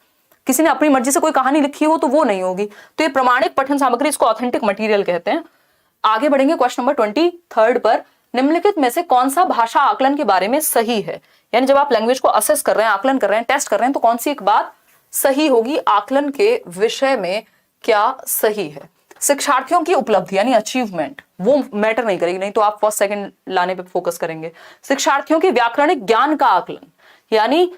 किसी ने अपनी मर्जी से कोई कहानी लिखी हो तो वो नहीं होगी। तो ये प्रमाणिक पठन सामग्री, इसको ऑथेंटिक मटेरियल कहते हैं। आगे बढ़ेंगे क्वेश्चन नंबर 23 पर। निम्नलिखित में से कौन सा भाषा आकलन के बारे में सही है, यानी जब आप लैंग्वेज को असेस कर रहे हैं, आकलन कर रहे हैं, टेस्ट कर रहे हैं, तो कौन सी एक बात सही होगी आकलन के विषय में, क्या सही है। शिक्षार्थियों की उपलब्धि यानी अचीवमेंट, वो मैटर नहीं करेगी, नहीं तो आप फर्स्ट सेकंड लाने पे फोकस करेंगे। शिक्षार्थियों की व्याकरणिक ज्ञान का आकलन, यानी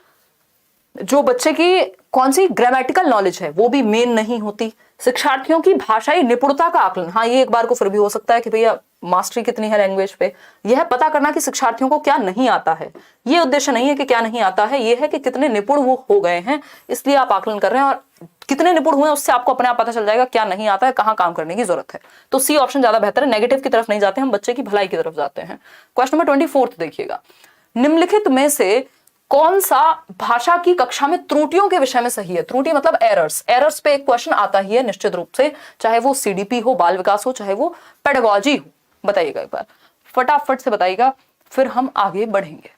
जो बच्चे की कौन सी ग्रामेटिकल नॉलेज है वो भी मेन नहीं होती। शिक्षार्थियों की भाषाई निपुणता का आकलन, हाँ ये एक बार को फिर भी हो सकता है कि भैया मास्टरी कितनी है लैंग्वेज पे, यह पता करना कि शिक्षार्थियों को क्या नहीं आता है। ये उद्देश्य नहीं है कि क्या नहीं आता है, ये है कि कितने निपुण वो हो गए हैं, इसलिए आप आकलन कर रहे हैं। और कितने निपुण हुए उससे आपको अपने आप पता चल जाएगा क्या नहीं आता है, कहाँ काम करने की जरूरत है। तो सी ऑप्शन ज्यादा बेहतर है, नेगेटिव की तरफ नहीं जाते, हम बच्चे की भलाई की तरफ जाते हैं। क्वेश्चन नंबर 24 देखिएगा। निम्नलिखित में से कौन सा भाषा की कक्षा में त्रुटियों के विषय में सही है। त्रुटि मतलब एरर्स, एरर्स पे एक क्वेश्चन आता ही है निश्चित रूप से, चाहे वो CDP हो, बाल विकास हो, चाहे वो पेडागोजी हो। बताइएगा एक बार, फटाफट से बताइएगा, फिर हम आगे बढ़ेंगे।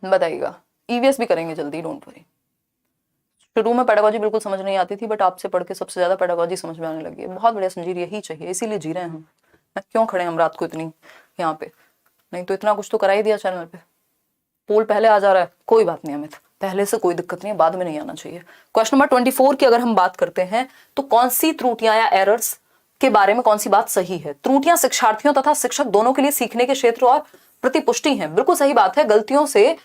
बताइएगा, EVS भी करेंगे जल्दी, डोंट वरी। शुरू में पेडागोजी बिल्कुल समझ नहीं आती थी, बट आपसे पढ़ के सबसे ज्यादा पेडागोजी समझ में आने लगी है। बहुत बढ़िया संजीर, यही चाहिए, इसीलिए जी रहे हैं हम। क्यों खड़े हम रात को इतनी यहाँ पे, नहीं तो इतना कुछ तो करा ही दिया चैनल पे। पोल पहले आ जा रहा है, कोई बात नहीं अमित, पहले से कोई दिक्कत नहीं है, बाद में नहीं आना चाहिए। क्वेश्चन नंबर 24 की अगर हम बात करते हैं तो कौन सी त्रुटियां या एरर्स के बारे में कौन सी बात सही है। त्रुटियां शिक्षार्थियों तथा शिक्षक दोनों के लिए सीखने के क्षेत्र और प्रतिपुष्टि हैं, बिल्कुल सही बात है। गलतियों से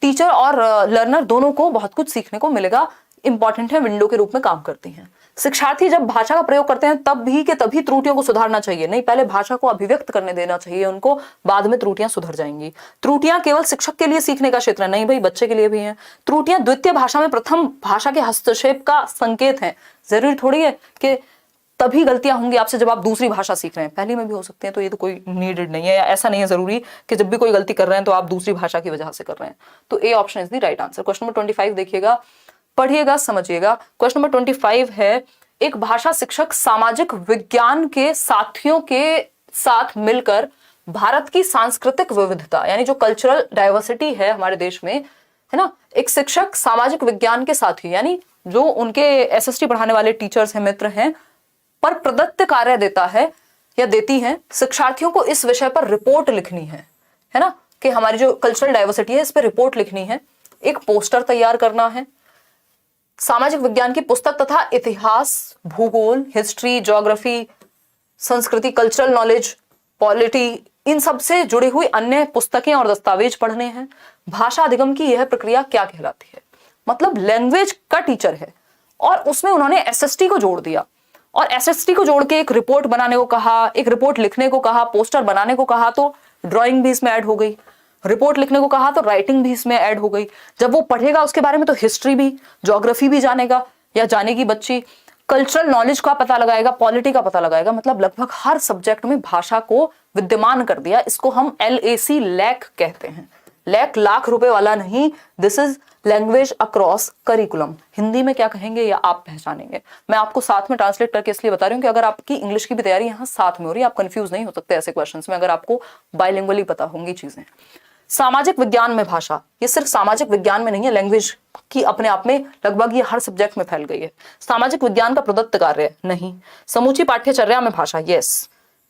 टीचर और लर्नर दोनों को बहुत कुछ सीखने को मिलेगा, इंपॉर्टेंट है, विंडो के रूप में काम करती हैं। शिक्षार्थी जब भाषा का प्रयोग करते हैं तब भी के तभी त्रुटियों को सुधारना चाहिए, नहीं पहले भाषा को अभिव्यक्त करने देना चाहिए उनको, बाद में त्रुटियां सुधर जाएंगी। त्रुटियां केवल शिक्षक के लिए सीखने का क्षेत्र है, नहीं भाई बच्चे के लिए भी है। त्रुटियां द्वितीय भाषा में प्रथम भाषा के हस्तक्षेप का संकेत है। जरूरी थोड़ी है कि तभी गलतियां होंगी आपसे जब आप दूसरी भाषा सीख रहे हैं, पहली में भी हो सकती है, तो ये तो कोई नीडेड नहीं है, या ऐसा नहीं है जरूरी कि जब भी कोई गलती कर रहे हैं तो आप दूसरी भाषा की वजह से कर रहे हैं। तो A option is the right answer. Question number 25 देखिएगा, पढ़िएगा, समझिएगा। क्वेश्चन नंबर 25 है, एक भाषा शिक्षक सामाजिक विज्ञान के साथियों के साथ मिलकर भारत की सांस्कृतिक विविधता यानी जो कल्चरल डाइवर्सिटी है हमारे देश में, है ना, एक शिक्षक सामाजिक विज्ञान के साथी यानी जो उनके SST पढ़ाने वाले टीचर्स हैं, मित्र हैं, पर प्रदत्त कार्य देता है या देती हैं, शिक्षार्थियों को इस विषय पर रिपोर्ट लिखनी है ना, कि हमारी जो कल्चरल डाइवर्सिटी है इस पर रिपोर्ट लिखनी है, एक पोस्टर तैयार करना है, सामाजिक विज्ञान की पुस्तक तथा इतिहास, भूगोल, हिस्ट्री, ज्योग्राफी, संस्कृति, कल्चरल नॉलेज, पॉलिटी, इन सब से जुड़ी हुई अन्य पुस्तकें और दस्तावेज पढ़ने हैं। भाषा अधिगम की यह प्रक्रिया क्या कहलाती है? मतलब लैंग्वेज का टीचर है और उसमें उन्होंने एसएसटी को जोड़ दिया और एसएसटी को जोड़ के एक रिपोर्ट बनाने को कहा, एक रिपोर्ट लिखने को कहा, पोस्टर बनाने को कहा, तो ड्राइंग भी इसमें ऐड हो गई, रिपोर्ट लिखने को कहा तो राइटिंग भी इसमें ऐड हो गई। जब वो पढ़ेगा उसके बारे में तो हिस्ट्री भी, ज्योग्राफी भी जानेगा या जानेगी बच्ची, कल्चरल नॉलेज का पता लगाएगा, पॉलिटी का पता लगाएगा, मतलब लगभग हर सब्जेक्ट में भाषा को विद्यमान कर दिया। इसको हम LAC लैक कहते हैं, लैक लाख रुपए वाला नहीं, this is language across curriculum. Hindi में क्या कहेंगे या आप पहचानेंगे, मैं आपको साथ में ट्रांसलेट करके इसलिए बता रही हूँ कि अगर आपकी इंग्लिश की भी तैयारी यहाँ साथ में हो रही है, आप कंफ्यूज नहीं हो सकते ऐसे क्वेश्चंस में अगर आपको बाइलिंगुअली पता होंगी चीजें। सामाजिक विज्ञान में भाषा, ये सिर्फ सामाजिक विज्ञान में नहीं है, लैंग्वेज की अपने आप में लगभग ये हर सब्जेक्ट में फैल गई है। सामाजिक विज्ञान का प्रदत्त कार्य नहीं। समूची पाठ्यचर्या में भाषा, yes,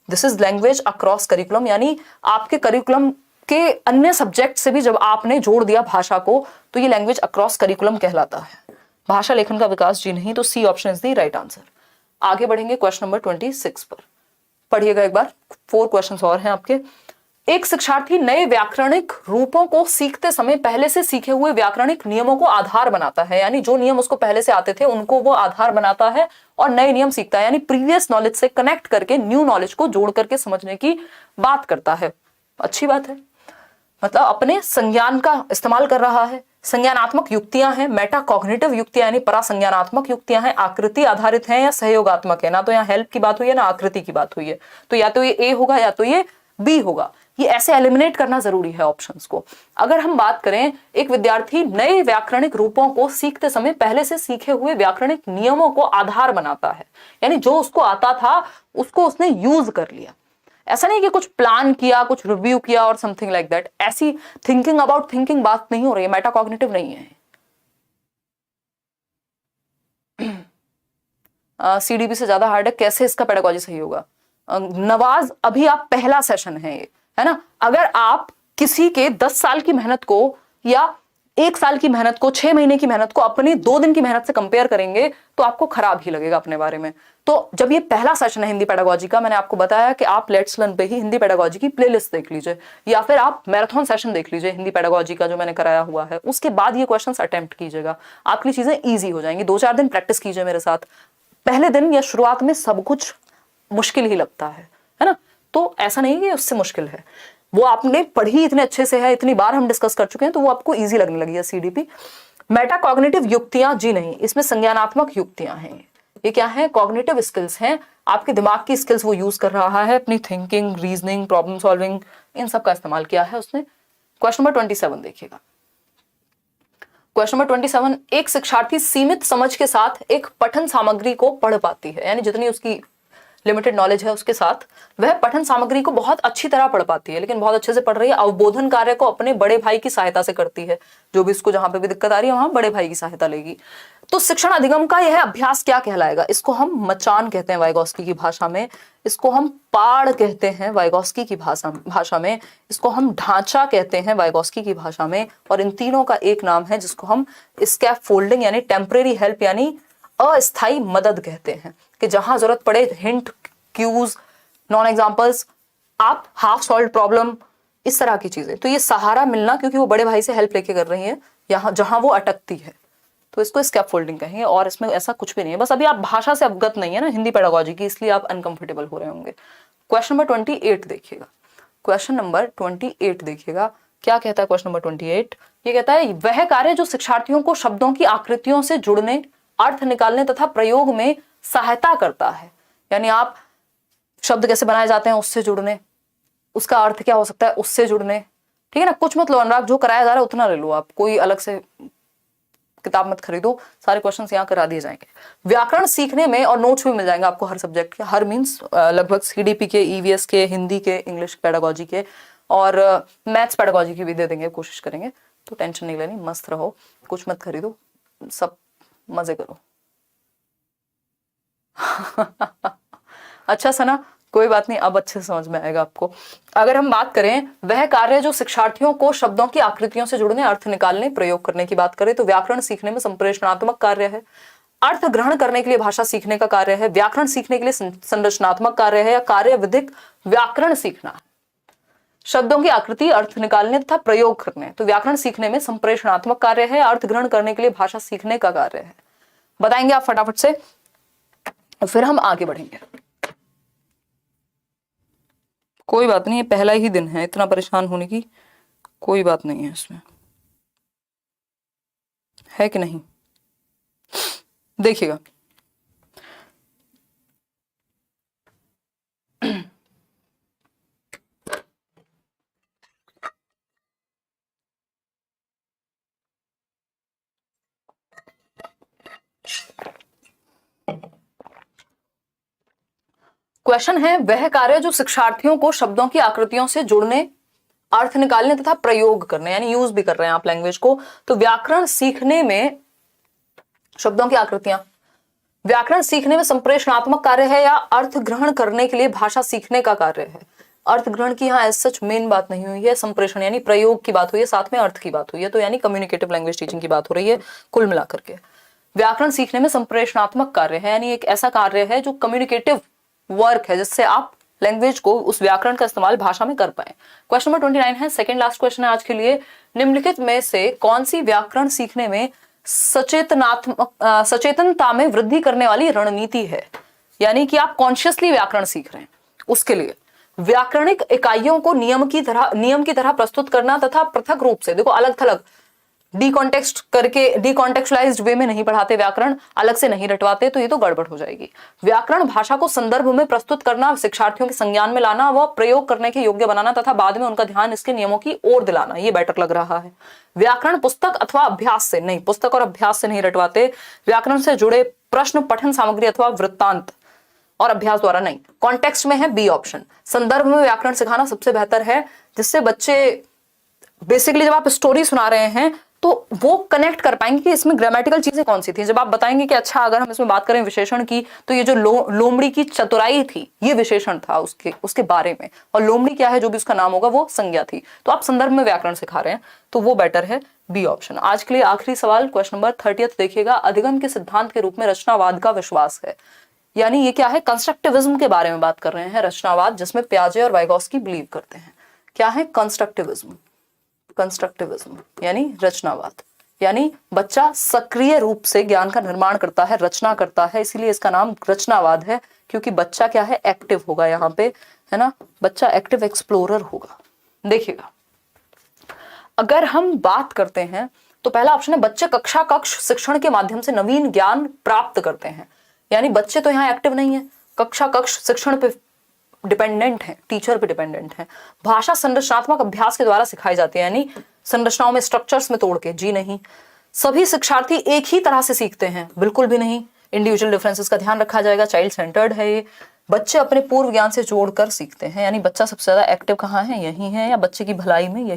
this is language across curriculum, यानी आपके करिकुलम के अन्य सब्जेक्ट से भी जब आपने जोड़ दिया भाषा को तो ये लैंग्वेज अक्रॉस करिकुलम कहलाता है। भाषा लेखन का विकास, जी नहीं, तो C option is the right answer. आगे बढ़ेंगे क्वेश्चन नंबर 26 पर, पढ़िएगा एक बार, 4 क्वेश्चन और हैं आपके। एक शिक्षार्थी नए व्याकरणिक रूपों को सीखते समय पहले से सीखे हुए व्याकरणिक नियमों को आधार बनाता है, यानी जो नियम उसको पहले से आते थे उनको वो आधार बनाता है और नए नियम सीखता है, यानी प्रीवियस नॉलेज से कनेक्ट करके न्यू नॉलेज को जोड़ करके समझने की बात करता है। अच्छी बात है, मतलब अपने संज्ञान का इस्तेमाल कर रहा है। संज्ञानात्मक युक्तियां हैं, मेटा कॉग्निटिव युक्तियां यानी परासंज्ञानात्मक युक्तियां हैं, आकृति आधारित हैं या सहयोगात्मक है, ना तो यहाँ हेल्प की बात हुई है ना आकृति की बात हुई है, तो या तो ये ए होगा या तो ये बी होगा। ये ऐसे एलिमिनेट करना जरूरी है ऑप्शंस को। अगर हम बात करें, एक विद्यार्थी नए व्याकरणिक रूपों को सीखते समय पहले से सीखे हुए व्याकरणिक नियमों को आधार बनाता है, यानी जो उसको आता था उसको उसने यूज कर लिया। ऐसा नहीं कि कुछ प्लान किया, कुछ रिव्यू किया और समथिंग लाइक दैट, ऐसी थिंकिंग अबाउट थिंकिंग बात नहीं हो रही है, मेटाकॉग्निटिव नहीं है। CDP से ज्यादा हार्ड है, कैसे इसका पेडागोजी सही होगा? नवाज, अभी आप पहला सेशन है ये, है ना, अगर आप किसी के 10 साल की मेहनत को या 1 साल की मेहनत को, 6 महीने की मेहनत को अपनी 2 दिन की मेहनत से कंपेयर करेंगे तो आपको खराब ही लगेगा अपने बारे में। तो जब ये पहला सेशन है हिंदी पेडागोजी का, मैंने आपको बताया कि आप लेट्स लर्न पे ही हिंदी पेडागोजी की प्लेलिस्ट देख लीजिए या फिर आप मैराथन सेशन देख लीजिए हिंदी पेडागोजी का जो मैंने कराया हुआ है, उसके बाद ये क्वेश्चंस अटेम्प्ट कीजिएगा, आपकी चीजें ईजी हो जाएंगी। 2-4 दिन प्रैक्टिस कीजिए मेरे साथ। पहले दिन या शुरुआत में सब कुछ मुश्किल ही लगता है ना, तो ऐसा नहीं कि उससे मुश्किल है, वो आपने पढ़ी इतने अच्छे से है, इतनी बार हम डिस्कस कर चुके हैं तो वो आपको इजी लगने लगी है CDP। मेटाकॉग्निटिव युक्तियां, जी नहीं, इसमें संज्ञानात्मक युक्तियां हैं। ये क्या है? कॉग्निटिव स्किल्स हैं, आपके दिमाग की स्किल्स वो यूज कर रहा है, अपनी थिंकिंग, रीजनिंग, प्रॉब्लम सॉल्विंग, इन सब का इस्तेमाल किया है उसने। क्वेश्चन नंबर 27 देखिएगा। क्वेश्चन नंबर 27, एक शिक्षार्थी सीमित समझ के साथ एक पठन सामग्री को पढ़ पाती है, यानी जितनी उसकी लिमिटेड नॉलेज है उसके साथ वह पठन सामग्री को बहुत अच्छी तरह पढ़ पाती है, लेकिन बहुत अच्छे से पढ़ रही है। अवबोधन कार्य को अपने बड़े भाई की सहायता से करती है, जो भी इसको जहां पे भी दिक्कत आ रही है वहां बड़े भाई की सहायता लेगी। तो शिक्षण अधिगम का यह अभ्यास क्या कहलाएगा? इसको हम मचान कहते हैं वाइगोस्की की भाषा में, इसको हम पाड़ कहते हैं वाइगोस्की की भाषा में, इसको हम ढांचा कहते हैं वाइगोस्की की भाषा में, और इन तीनों का एक नाम है जिसको हम स्कैफोल्डिंग यानी टेम्परेरी हेल्प यानी अस्थायी मदद कहते हैं, कि जहां जरूरत पड़े हिंट, क्यूज, नॉन एग्जांपल्स, आप हाफ सॉल्व प्रॉब्लम, इस तरह की चीजें। तो ये सहारा मिलना, क्योंकि वो बड़े भाई से हेल्प लेके कर रही है यहाँ जहां वो अटकती है, तो इसको स्कैफोल्डिंग कहेंगे। और इसमें ऐसा कुछ भी नहीं है, बस अभी आप भाषा से अवगत नहीं है ना हिंदी पेडागोजी की, इसलिए आप अनकंफर्टेबल हो रहे होंगे। क्वेश्चन नंबर 28 देखिएगा। क्वेश्चन नंबर 28 देखिएगा, क्या कहता है क्वेश्चन नंबर 28? ये कहता है वह कार्य जो शिक्षार्थियों को शब्दों की आकृतियों से जुड़ने, अर्थ निकालने तथा प्रयोग में सहायता करता है, यानी आप शब्द कैसे बनाए जाते हैं उससे जुड़ने, उसका अर्थ क्या हो सकता है उससे जुड़ने, ठीक है ना। कुछ मत लो अनुराग, जो कराया जा रहा है उतना ले लो आप, कोई अलग से किताब मत खरीदो, सारे क्वेश्चंस यहाँ करा दिए जाएंगे। व्याकरण सीखने में, और नोट्स भी मिल जाएंगे आपको हर सब्जेक्ट के, हर मीन्स लगभग CDP के, EVS के, हिंदी के, इंग्लिश पेडागोजी के और मैथ्स पेडागोजी की भी दे देंगे, कोशिश करेंगे। तो टेंशन नहीं लेनी, मस्त रहो, कुछ मत खरीदो, सब मजे करो। अच्छा सना, कोई बात नहीं, अब अच्छे से समझ में आएगा आपको। अगर हम बात करें वह कार्य जो शिक्षार्थियों को शब्दों की आकृतियों से जुड़ने, अर्थ निकालने, प्रयोग करने की बात करें तो व्याकरण सीखने में संप्रेषणात्मक कार्य है, अर्थ ग्रहण करने के लिए भाषा सीखने का कार्य है, व्याकरण सीखने के लिए संरचनात्मक कार्य है, या कार्य विधिक व्याकरण सीखना है। शब्दों की आकृति, अर्थ निकालने तथा प्रयोग करने, तो व्याकरण सीखने में संप्रेषणात्मक कार्य है, अर्थ ग्रहण करने के लिए भाषा सीखने का कार्य है। बताएंगे आप फटाफट से, फिर हम आगे बढ़ेंगे। कोई बात नहीं, ये पहला ही दिन है, इतना परेशान होने की कोई बात नहीं है इसमें, है कि नहीं? देखिएगा, क्वेश्चन है वह कार्य जो शिक्षार्थियों को शब्दों की आकृतियों से जुड़ने, अर्थ निकालने तथा प्रयोग करने, यानी यूज भी कर रहे हैं आप लैंग्वेज को, तो व्याकरण सीखने में शब्दों की आकृतियां, व्याकरण सीखने में संप्रेषणात्मक कार्य है, या अर्थ ग्रहण करने के लिए भाषा सीखने का कार्य है। अर्थ ग्रहण की यहाँ एज सच मेन बात नहीं हुई है, संप्रेषण यानी प्रयोग की बात हुई है, साथ में अर्थ की बात हुई है, तो यानी कम्युनिकेटिव लैंग्वेज टीचिंग की बात हो रही है कुल मिलाकर के। व्याकरण सीखने में संप्रेषणात्मक कार्य है, यानी एक ऐसा कार्य है जो कम्युनिकेटिव वर्क है, जिससे आप लैंग्वेज को, उस व्याकरण का इस्तेमाल भाषा में कर पाए। क्वेश्चन नंबर 29 है, सेकंड लास्ट क्वेश्चन है आज के लिए। निम्नलिखित में से कौन सी व्याकरण सीखने में सचेतनता में वृद्धि करने वाली रणनीति है, यानी कि आप कॉन्शियसली व्याकरण सीख रहे हैं, उसके लिए व्याकरणिक इकाइयों को नियम की तरह प्रस्तुत करना तथा पृथक रूप से, देखो अलग थलग डीकॉन्टेक्स्ट करके, डीकॉन्टेक्चुअलाइज्ड वे में नहीं पढ़ाते, व्याकरण अलग से नहीं रटवाते, तो ये तो गड़बड़ हो जाएगी। व्याकरण भाषा को संदर्भ में प्रस्तुत करना, शिक्षार्थियों के संज्ञान में लाना, वह प्रयोग करने के योग्य बनाना तथा बाद में उनका ध्यान इसके नियमों की ओर दिलाना, ये बेटर लग रहा है। व्याकरण पुस्तक अथवा अभ्यास से नहीं, पुस्तक और अभ्यास से नहीं रटवाते, व्याकरण से जुड़े प्रश्न, पठन सामग्री अथवा वृत्तांत और अभ्यास द्वारा नहीं। कॉन्टेक्स्ट में है बी ऑप्शन, संदर्भ में व्याकरण सिखाना सबसे बेहतर है, जिससे बच्चे बेसिकली जब आप स्टोरी सुना रहे हैं तो वो कनेक्ट कर पाएंगे कि इसमें ग्रामेटिकल चीजें कौन सी थी। जब आप बताएंगे कि अच्छा अगर हम इसमें बात करें विशेषण की, तो ये जो लोमड़ी की चतुराई थी, ये विशेषण था उसके बारे में, और लोमड़ी क्या है, जो भी उसका नाम होगा वो संज्ञा थी, तो आप संदर्भ में व्याकरण सिखा रहे हैं, तो वो बेटर है बी ऑप्शन। आज के लिए आखिरी सवाल, क्वेश्चन नंबर 30 देखिएगा। अधिगम के सिद्धांत के रूप में रचनावाद का विश्वास है, यानी ये क्या है, कंस्ट्रक्टिविज्म के बारे में बात कर रहे हैं, रचनावाद जिसमें पियाजे और वाइगोस्की बिलीव करते हैं। क्या है कंस्ट्रक्टिविज्म? कंस्ट्रक्टिविज्म यानी रचनावाद, यानी बच्चा सक्रिय रूप से ज्ञान का निर्माण करता है, रचना करता है, इसीलिए इसका नाम रचनावाद है, क्योंकि बच्चा क्या है, एक्टिव होगा यहाँ पे, है ना, बच्चा एक्टिव एक्सप्लोरर होगा। देखिएगा, अगर हम बात करते हैं तो पहला ऑप्शन है बच्चे कक्षा कक्ष शिक्षण के माध्यम से नवीन ज्ञान प्राप्त करते हैं, यानी बच्चे तो यहाँ एक्टिव नहीं है, कक्षा कक्ष शिक्षण पे डिपेंडेंट है, टीचर पे डिपेंडेंट है। भाषा संरचनात्मक अभ्यास के द्वारा सिखाई जाती है, यानी संरचनाओं में, स्ट्रक्चर्स में तोड़ के, जी नहीं। सभी शिक्षार्थी एक ही तरह से सीखते हैं, बिल्कुल भी नहीं, इंडिविजुअल डिफरेंसेस का ध्यान रखा जाएगा, चाइल्ड सेंटर्ड है ये। बच्चे अपने पूर्व ज्ञान से जोड़कर सीखते हैं, यानी बच्चा सबसे ज्यादा एक्टिव कहाँ है, यही है, या बच्चे की भलाई में यही